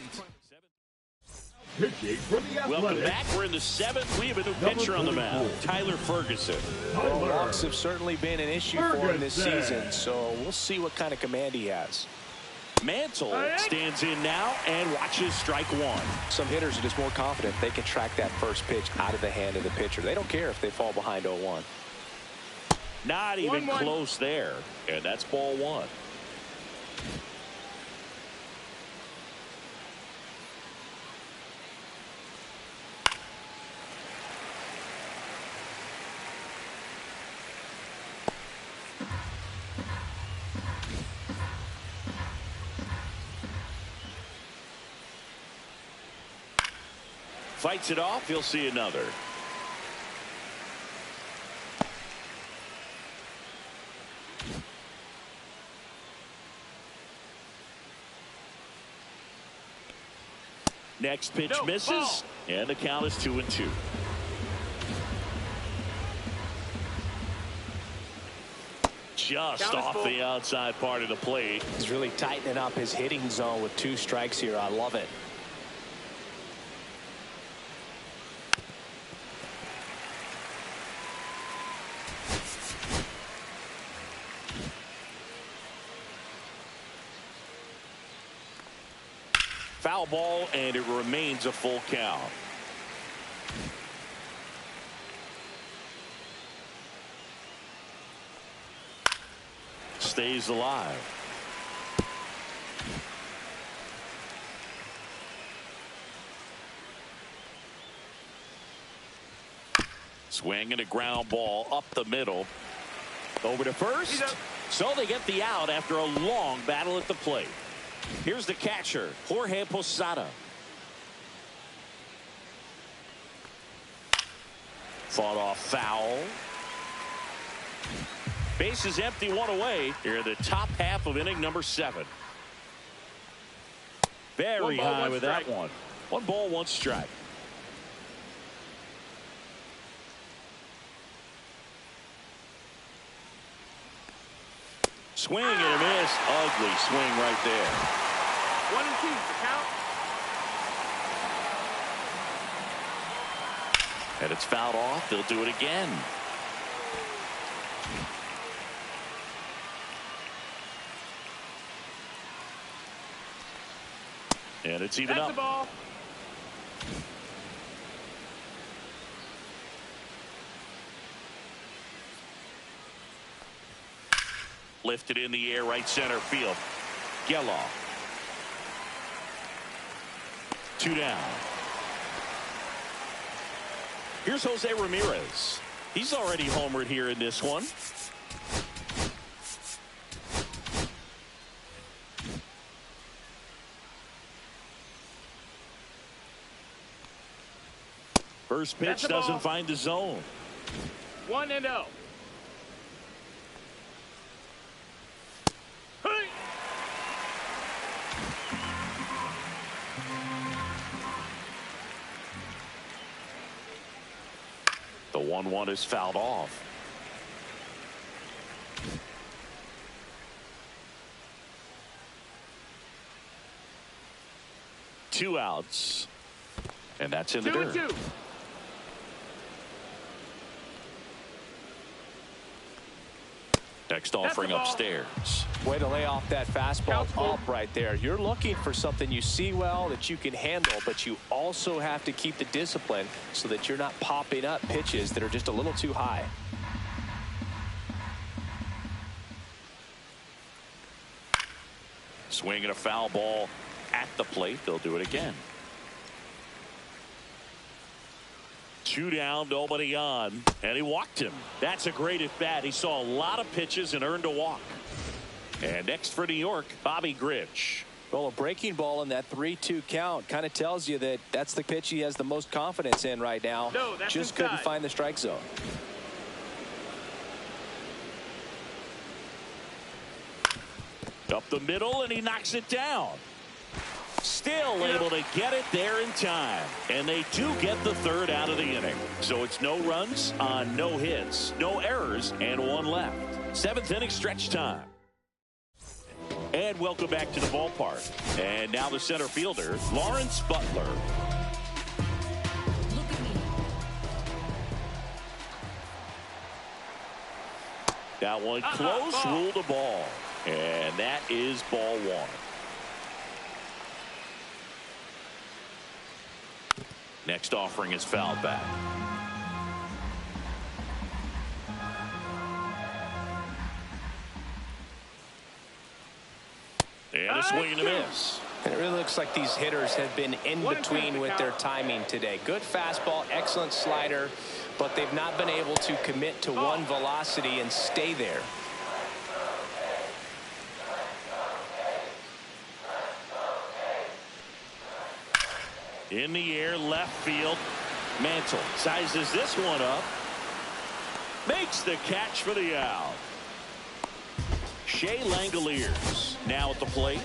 A: Welcome back. We're in the 7th. We have a new pitcher on the mound, Tyler Ferguson.
B: Well, walks have certainly been an issue for him this season, so we'll see what kind of command he has.
A: Mantle stands in now and watches strike 1.
B: Some hitters are just more confident they can track that first pitch out of the hand of the pitcher. They don't care if they fall behind 0-1.
A: Not even close there. And that's ball 1. Fights it off. He'll see another. Next pitch misses, and the count is 2-2. Just off the outside part of the plate.
B: He's really tightening up his hitting zone with 2 strikes here. I love it.
A: foul ball, and it remains a full count. Stays alive. Swinging a ground ball up the middle. Over to first. So they get the out after a long battle at the plate. Here's the catcher, Jorge Posada. Fought off foul. Base is empty, one away. Here in the top half of inning number 7. Very high with that one. 1 ball, 1 strike. Swing and a miss. Ugly swing right there.
D: 1-2 the count.
A: And it's fouled off. They'll do it again. And it's even up.
D: The ball.
A: Lifted in the air, right center field. Geloff. 2 down. Here's Jose Ramirez. He's already homered here in this one. First pitch doesn't find the zone.
D: 1-0.
A: The 1-1 is fouled off. Two outs. And that's in the dirt.
D: 2-2.
A: Next offering upstairs.
B: Way to lay off that fastball up right there. You're looking for something you see well that you can handle, but you also have to keep the discipline so that you're not popping up pitches that are just a little too high.
A: Swinging a foul ball at the plate. They'll do it again. 2 down, nobody on, and he walked him. That's a great at bat. He saw a lot of pitches and earned a walk. And next for New York, Bobby Grich.
B: Well, a breaking ball in that 3-2 count kind of tells you that that's the pitch he has the most confidence in right now.
D: No, that's
B: just
D: inside.
B: couldn't find the strike zone.
A: Up the middle, and he knocks it down. Still able to get it there in time. And they do get the 3rd out of the inning. So it's no runs on no hits, no errors, and 1 left. 7th inning stretch time. And welcome back to the ballpark. And now the center fielder, Lawrence Butler. That one close, ruled a ball. And that is ball 1. Next offering is fouled back. And a swing and a miss.
B: And it really looks like these hitters have been in between with their timing today. Good fastball, excellent slider, but they've not been able to commit to one velocity and stay there.
A: In the air, left field. Mantle sizes this one up. Makes the catch for the out. Shea Langoliers now at the plate.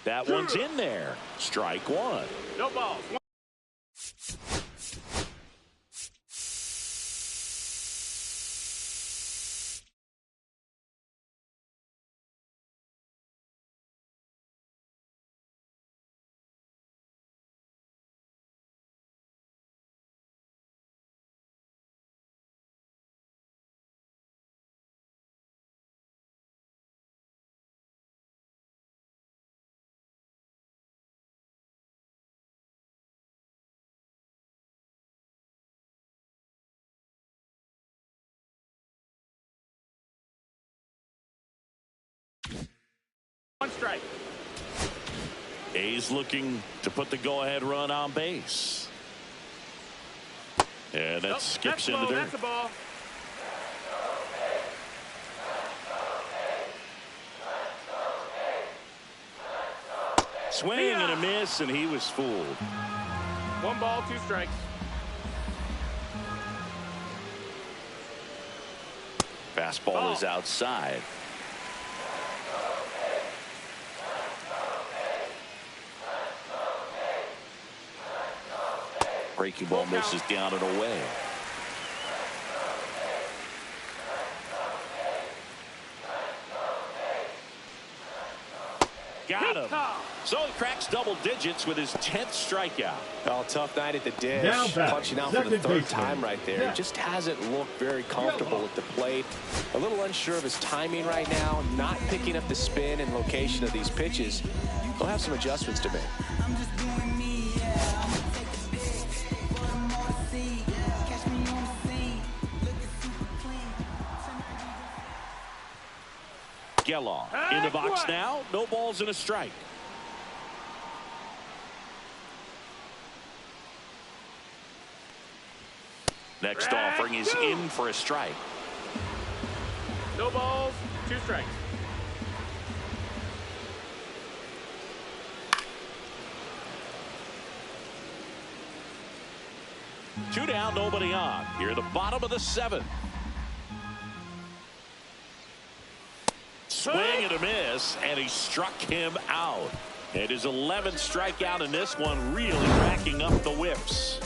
A: That one's in there. Strike 1.
D: No balls. One strike.
A: A's looking to put the go-ahead run on base. And that skips into there.
D: That's a ball.
A: Swing and a miss, and he was fooled.
D: 1 ball, 2 strikes.
A: Fastball is outside. Breaking ball misses down and away. Got him. So he cracks double digits with his 10th strikeout.
B: Oh, tough night at the dish. Punching out for the 3rd time right there. He just hasn't looked very comfortable at the plate. A little unsure of his timing right now. Not picking up the spin and location of these pitches. He'll have some adjustments to make.
A: Geloff in the box now. No balls and a strike. Next offering is in for a strike.
D: No balls, 2 strikes.
A: Two down, nobody on. Here, the bottom of the 7th. Swing and a miss, and he struck him out. It is 11th strikeout in this one, really racking up the whiffs.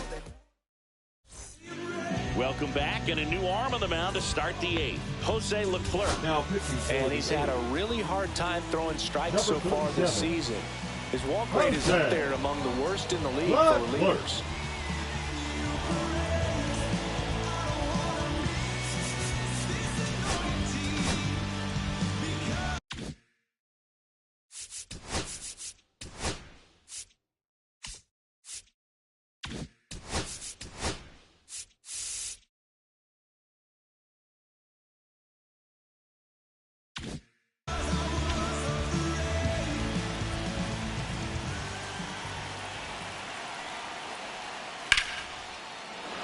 A: Welcome back, and a new arm on the mound to start the 8th. Jose Leclerc.
B: And he's had a really hard time throwing strikes so far this season. His walk rate is up there among the worst in the league for relievers.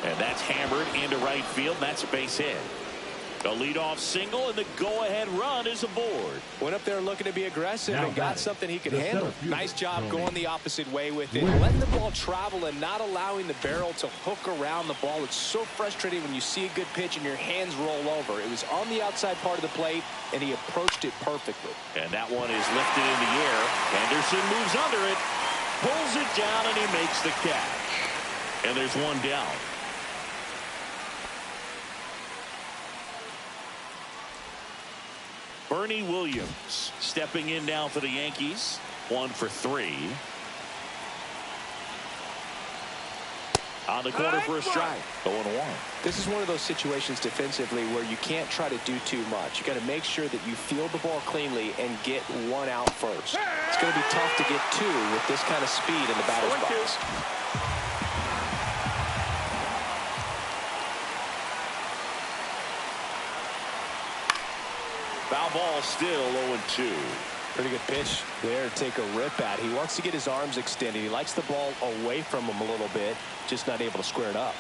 A: And that's hammered into right field. That's a base hit. The leadoff single, and the go-ahead run is aboard.
B: Went up there looking to be aggressive and got something he could handle. Nice job going the opposite way with it. Letting the ball travel and not allowing the barrel to hook around the ball. It's so frustrating when you see a good pitch and your hands roll over. It was on the outside part of the plate, and he approached it perfectly.
A: And that one is lifted in the air. Henderson moves under it, pulls it down, and he makes the catch. And there's one down. Bernie Williams stepping in now for the Yankees. 1 for 3. On the corner for a strike. 0-1.
B: This is one of those situations defensively where you can't try to do too much. You got to make sure that you field the ball cleanly and get 1 out first. It's going to be tough to get 2 with this kind of speed in the batter's box.
A: Foul ball, still 0-2.
B: Pretty good pitch there to take a rip at. He wants to get his arms extended. He likes the ball away from him a little bit, just not able to square it up.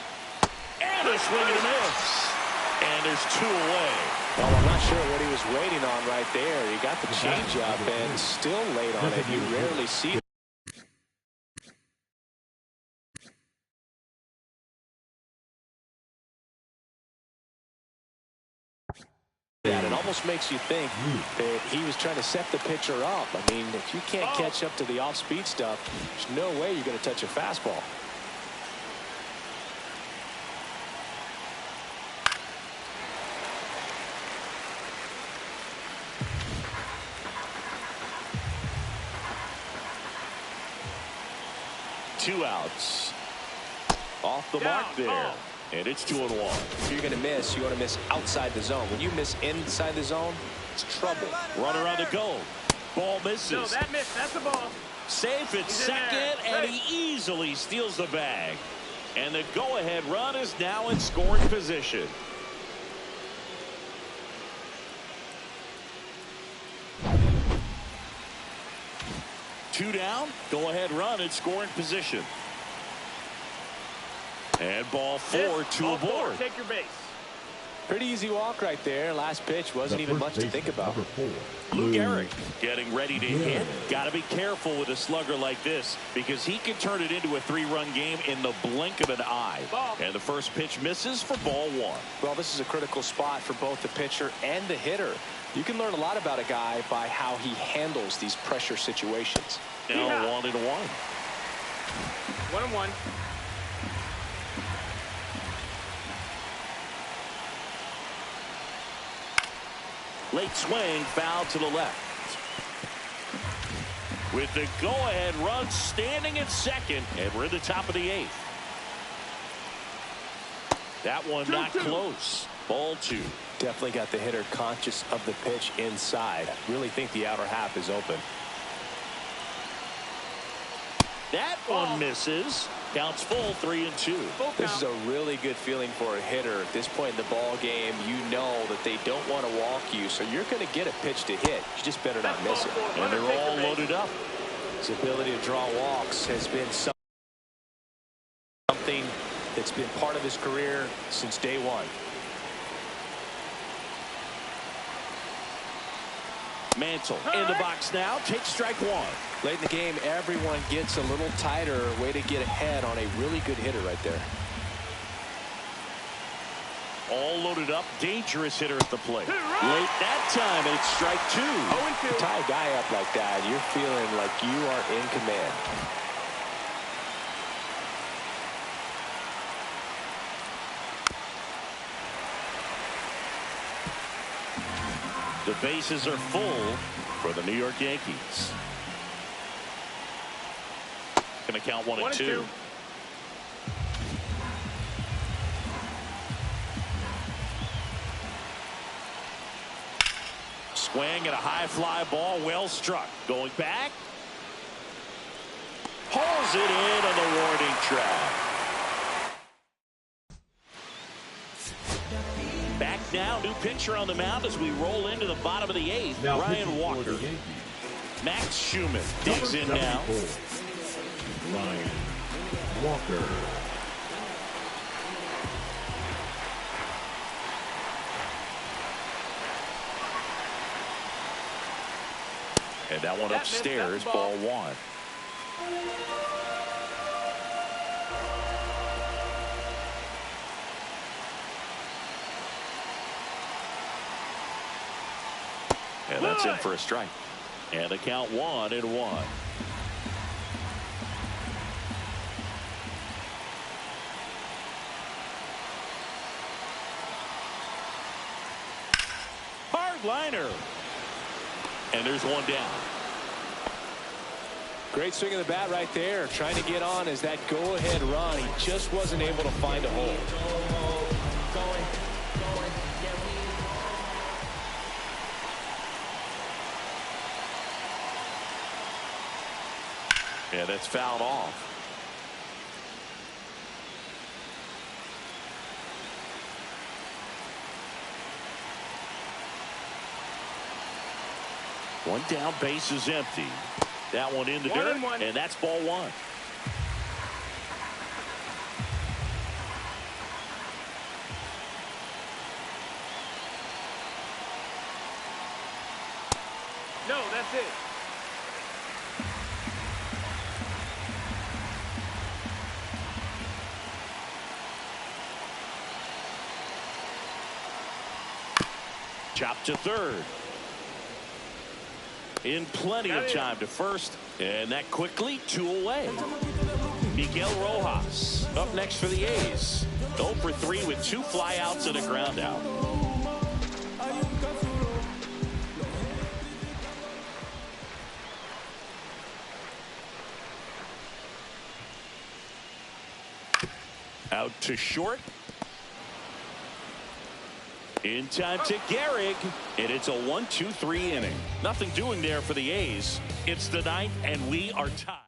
A: And a swing and a miss. And there's 2 away.
B: Well, I'm not sure what he was waiting on right there. He got the changeup and still late on it. You rarely see it. It almost makes you think that he was trying to set the pitcher up. I mean, if you can't catch up to the off-speed stuff, there's no way you're going to touch a fastball.
A: Two outs. Off the mark there. And it's 2-1.
B: If you're going to miss, you want to miss outside the zone. When you miss inside the zone, it's trouble.
A: Runner on the go. Ball misses.
D: No, that missed. That's the ball.
A: Safe at second, and he easily steals the bag. And the go-ahead run is now in scoring position. 2 down. Go ahead run and scoring position. And ball 4, 2 aboard.
D: Take your base.
B: Pretty easy walk right there. Last pitch wasn't even much to think about.
A: Lou Gehrig getting ready to hit. Got to be careful with a slugger like this because he can turn it into a 3-run game in the blink of an eye. And the first pitch misses for ball 1.
B: Well, this is a critical spot for both the pitcher and the hitter. You can learn a lot about a guy by how he handles these pressure situations.
A: Now 1-1.
D: 1-1.
A: Late swing, foul to the left. With the go-ahead run standing at second, and we're in the top of the 8th. That one not close. Ball 2.
B: Definitely got the hitter conscious of the pitch inside. Really think the outer half is open.
A: That one misses. Counts full, 3-2.
B: This is a really good feeling for a hitter. At this point in the ball game, you know that they don't want to walk you, so you're going to get a pitch to hit. You just better not miss it.
A: And they're all loaded up.
B: His ability to draw walks has been something that's been part of his career since day one.
A: Mantle in the box now. Takes strike 1.
B: Late in the game, everyone gets a little tighter. Way to get ahead on a really good hitter right there.
A: All loaded up. Dangerous hitter at the plate. Late that time, and it's strike 2.
B: You tie a guy up like that, you're feeling like you are in command.
A: The bases are full for the New York Yankees. Going to count 1-2. Swing and a high fly ball, well struck. Going back. Pulls it in on the warning track. Back now, new pitcher on the mound as we roll into the bottom of the 8th.
C: Now
A: Ryan Walker. Max Schumann digs in now.
C: Ryan Walker.
A: And that one upstairs, ball 1. And that's in for a strike. And the count 1-1. Hard liner. And there's one down.
B: Great swing of the bat right there. Trying to get on as that go-ahead run. He just wasn't able to find a hole.
A: Yeah, that's fouled off. One down, base is empty. That one in the dirt, and that's ball 1.
D: No, that's it.
A: Chop to third. In plenty of time to first, and that quickly 2 away. Miguel Rojas up next for the A's. 0 for 3 with 2 flyouts and a ground out. Out to short. In time to Gehrig, and it's a 1-2-3 inning. Nothing doing there for the A's. It's the 9th, and we are tied.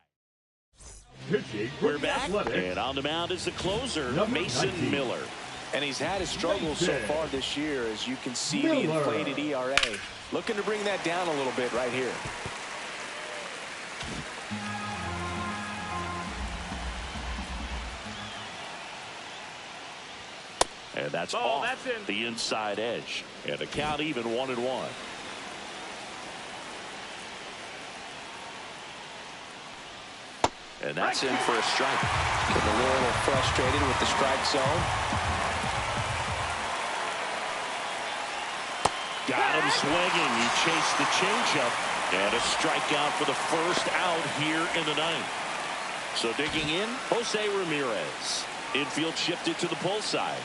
A: We're back, and on the mound is the closer, Mason Miller.
B: And he's had his struggles so far this year, as you can see the inflated ERA. Looking to bring that down a little bit right here.
A: And that's
D: Ball,
A: off
D: that's in.
A: the inside edge. And the count even 1-1. And that's in for a strike.
B: Getting a little frustrated with the strike zone.
A: Got him swinging. He chased the changeup. And a strikeout for the first out here in the ninth. So digging in, Jose Ramirez. Infield shifted to the pull side.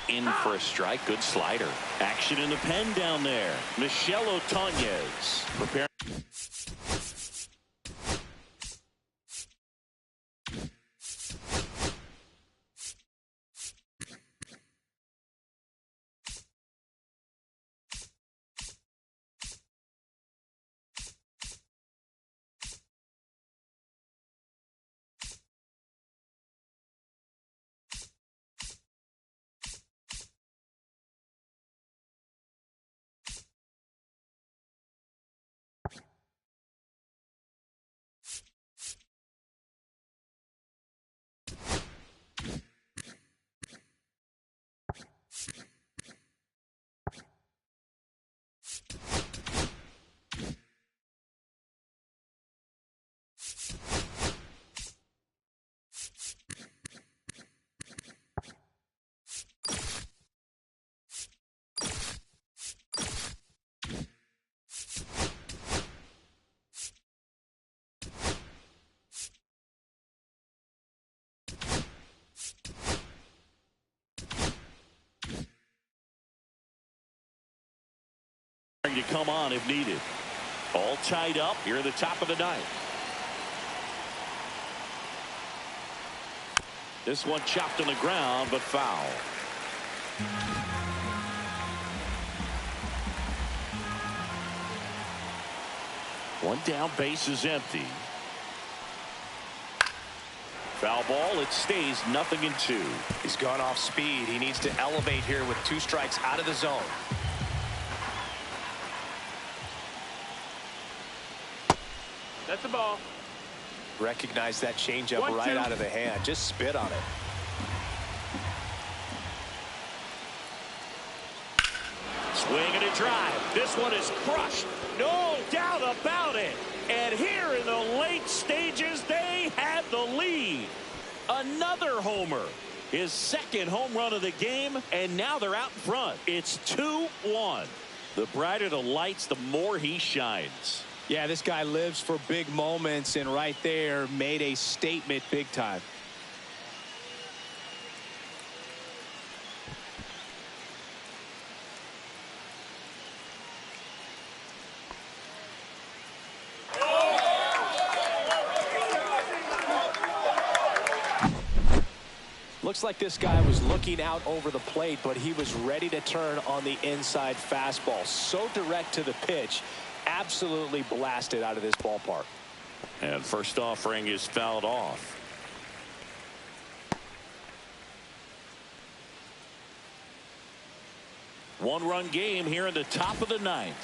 A: In for a strike. Good slider. Action in the pen down there. Michel Otañez preparing. To come on if needed. All tied up here at the top of the ninth. This one chopped on the ground, but foul. One down, base is empty. Foul ball. It stays 0-2.
B: He's gone off speed. He needs to elevate here with 2 strikes out of the zone.
D: That's a ball.
B: Recognize that changeup right out of the hand. Just spit on it.
A: Swing and a drive. This one is crushed. No doubt about it. And here in the late stages, they had the lead. Another homer. His second home run of the game, and now they're out in front. It's 2-1. The brighter the lights, the more he shines.
B: Yeah, this guy lives for big moments, and right there made a statement big time. Looks like this guy was looking out over the plate, but he was ready to turn on the inside fastball. So direct to the pitch. Absolutely blasted out of this ballpark.
A: And first offering is fouled off. One-run game here in the top of the ninth.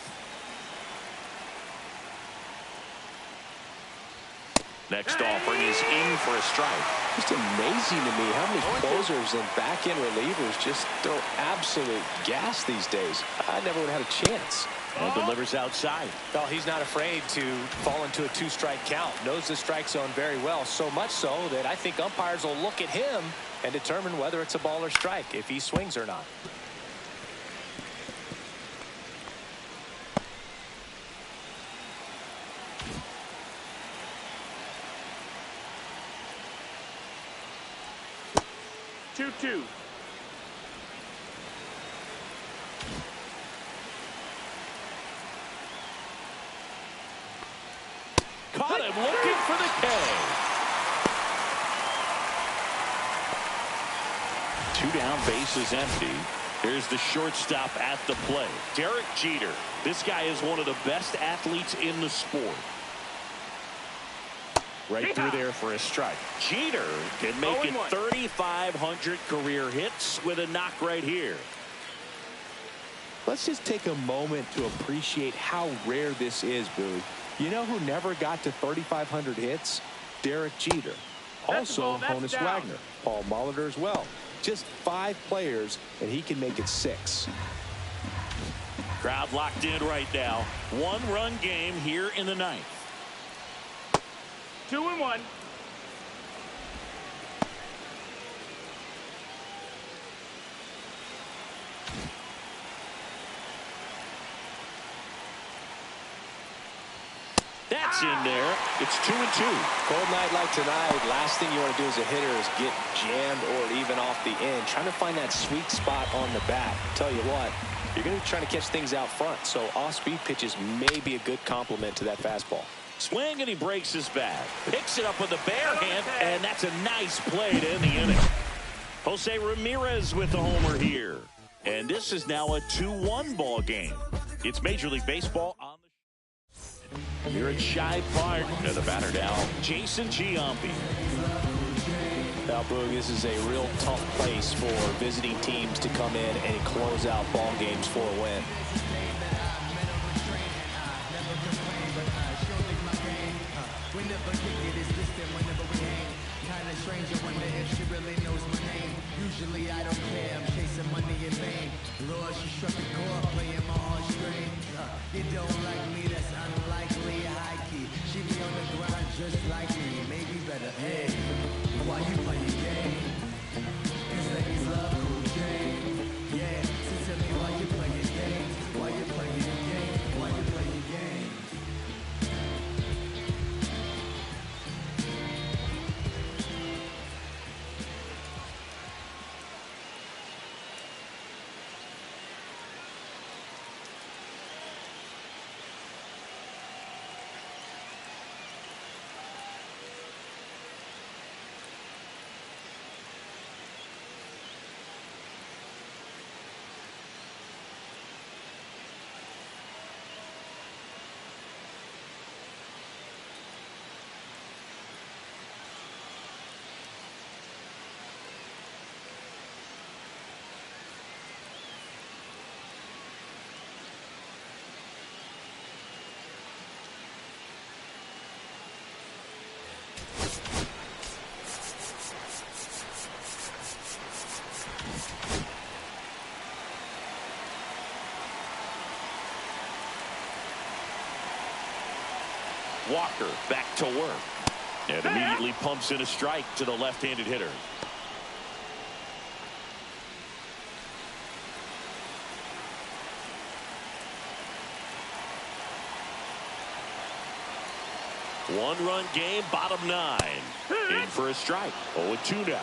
A: Next offering is in for a strike.
B: Just amazing to me how many closers and back-end relievers just throw absolute gas these days. I never would have had a chance.
A: And delivers outside.
B: Well, he's not afraid to fall into a 2-strike count. Knows the strike zone very well, so much so that I think umpires will look at him and determine whether it's a ball or strike, if he swings or not.
D: Two.
A: Caught him looking for the K. 2 down, base is empty. Here's the shortstop at the plate. Derek Jeter. This guy is one of the best athletes in the sport. Right through there for a strike. Jeter can make it 3,500 career hits with a knock right here.
B: Let's just take a moment to appreciate how rare this is, Boo. You know who never got to 3,500 hits? Derek Jeter. Also,
D: that's
B: Honus
D: down.
B: Wagner, Paul Molitor as well. Just 5 players, and he can make it 6.
A: Crowd locked in right now. 1-run game here in the 9th.
D: 2-1.
A: That's in there. It's 2-2.
B: Cold night like tonight, last thing you want to do as a hitter is get jammed or even off the end. Trying to find that sweet spot on the bat. Tell you what, you're going to be trying to catch things out front, so off-speed pitches may be a good complement to that fastball.
A: Swing, and he breaks his bat. Picks it up with the bare hand, and that's a nice play to end the inning. Jose Ramirez with the homer here. And this is now a 2-1 ball game. It's Major League Baseball on the here at Shive Park. And the batter now, Jason Giambi.
B: Now, Boog, this is a real tough place for visiting teams to come in and close out ball games for a win.
F: Usually I don't care, I'm chasing money in vain. Lord, she struck a chord, playing my heartstrings. You don't like me, that's unlikely, high key. She be on the grind just like me, maybe better. Hey, why you play your game? These ladies love cool Jane. Yeah, so tell me why you play your game? Why you play your game? Why you play your game?
A: Walker back to work. And immediately pumps in a strike to the left-handed hitter. One-run game, bottom 9. In for a strike. 0-2 now.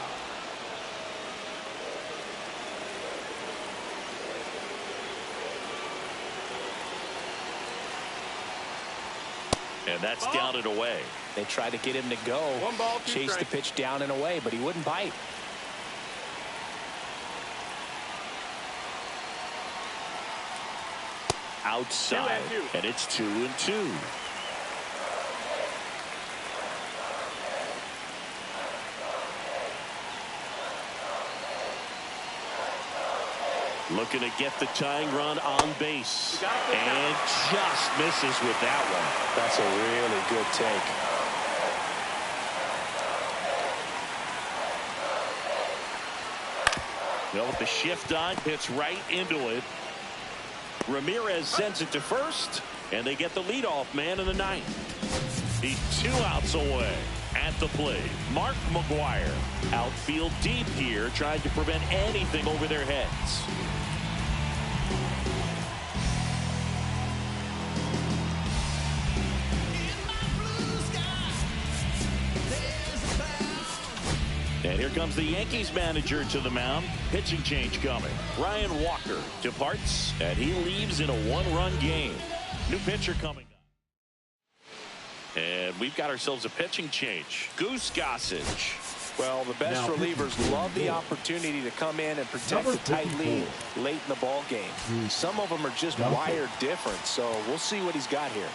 A: And that's down and away.
B: They tried to get him to go,
D: 1 ball, 2
B: chase the
D: strikes.
B: pitch down and away, but he wouldn't bite.
A: Outside,
D: 2-2.
A: and it's 2-2. Looking to get the tying run on base. And just misses with that one.
B: That's a really good take.
A: Well, with the shift on, hits right into it. Ramirez sends it to first, and they get the leadoff man in the 9th. He's 2 outs away. At the plate, Mark McGuire. Outfield deep here, trying to prevent anything over their heads. And here comes the Yankees manager to the mound. Pitching change coming. Ryan Walker departs, and he leaves in a 1-run game. New pitcher coming up. And we've got ourselves a pitching change. Goose Gossage.
B: Well, the best
C: Now,
B: relievers love the opportunity to come in and protect a tight lead late in the ball game. Some of them are just wired different, so we'll see what he's got here.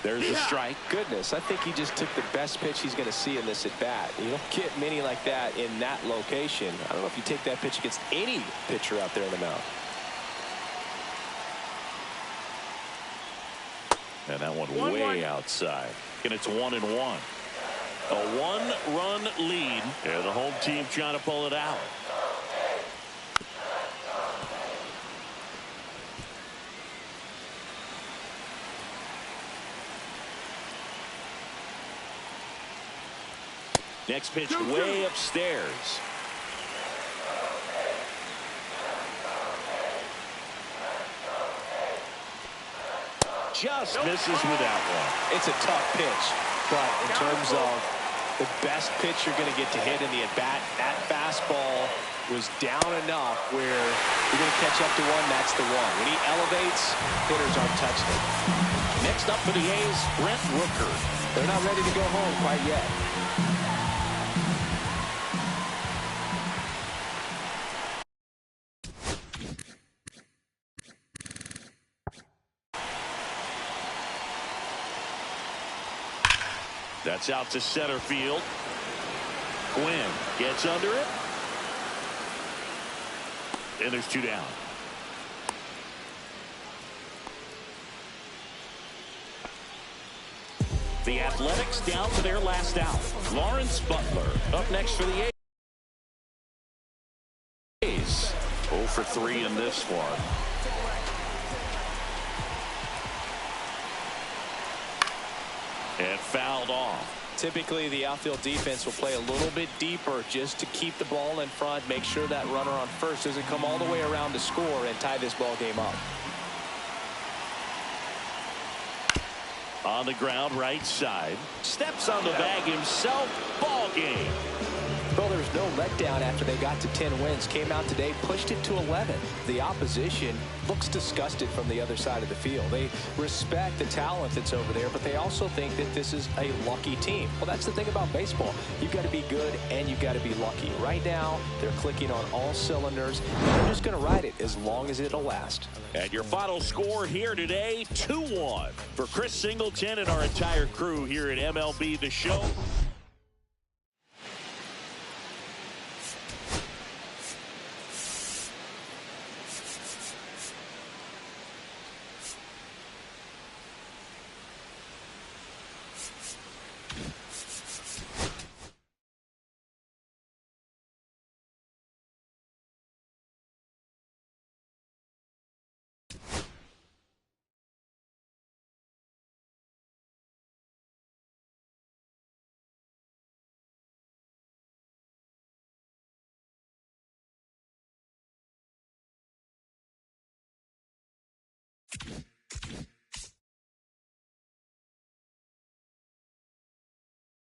A: There's a strike.
B: Goodness, I think he just took the best pitch he's going to see in this at bat. You don't get many like that in that location. I don't know if you take that pitch against any pitcher out there in the mound.
A: And that one way outside. And it's 1-1. A 1-run lead. And the home team trying to pull it out. Next pitch way upstairs. Just misses with that one.
B: It's a tough pitch, but in terms of the best pitch you're going to get to hit in the at-bat, that fastball was down enough where you're going to catch up to one. That's the one. When he elevates, hitters aren't touching it.
A: Next up for the A's, Brent Rooker.
B: They're not ready to go home quite yet.
A: That's out to center field. Quinn gets under it. And there's 2 down. The Athletics down to their last out. Lawrence Butler up next for the A's. 0 for 3 in this one. And fouled off.
B: Typically, the outfield defense will play a little bit deeper just to keep the ball in front, make sure that runner on first doesn't come all the way around to score and tie this ball game up.
A: On the ground, right side. Steps on the bag himself. Ball game.
B: Well, there was no letdown after they got to 10 wins. Came out today, pushed it to 11. The opposition looks disgusted from the other side of the field. They respect the talent that's over there, but they also think that this is a lucky team. Well, that's the thing about baseball. You've got to be good and you've got to be lucky. Right now, they're clicking on all cylinders, and they're just going to ride it as long as it'll last.
A: And your final score here today, 2-1. For Chris Singleton and our entire crew here at MLB The Show.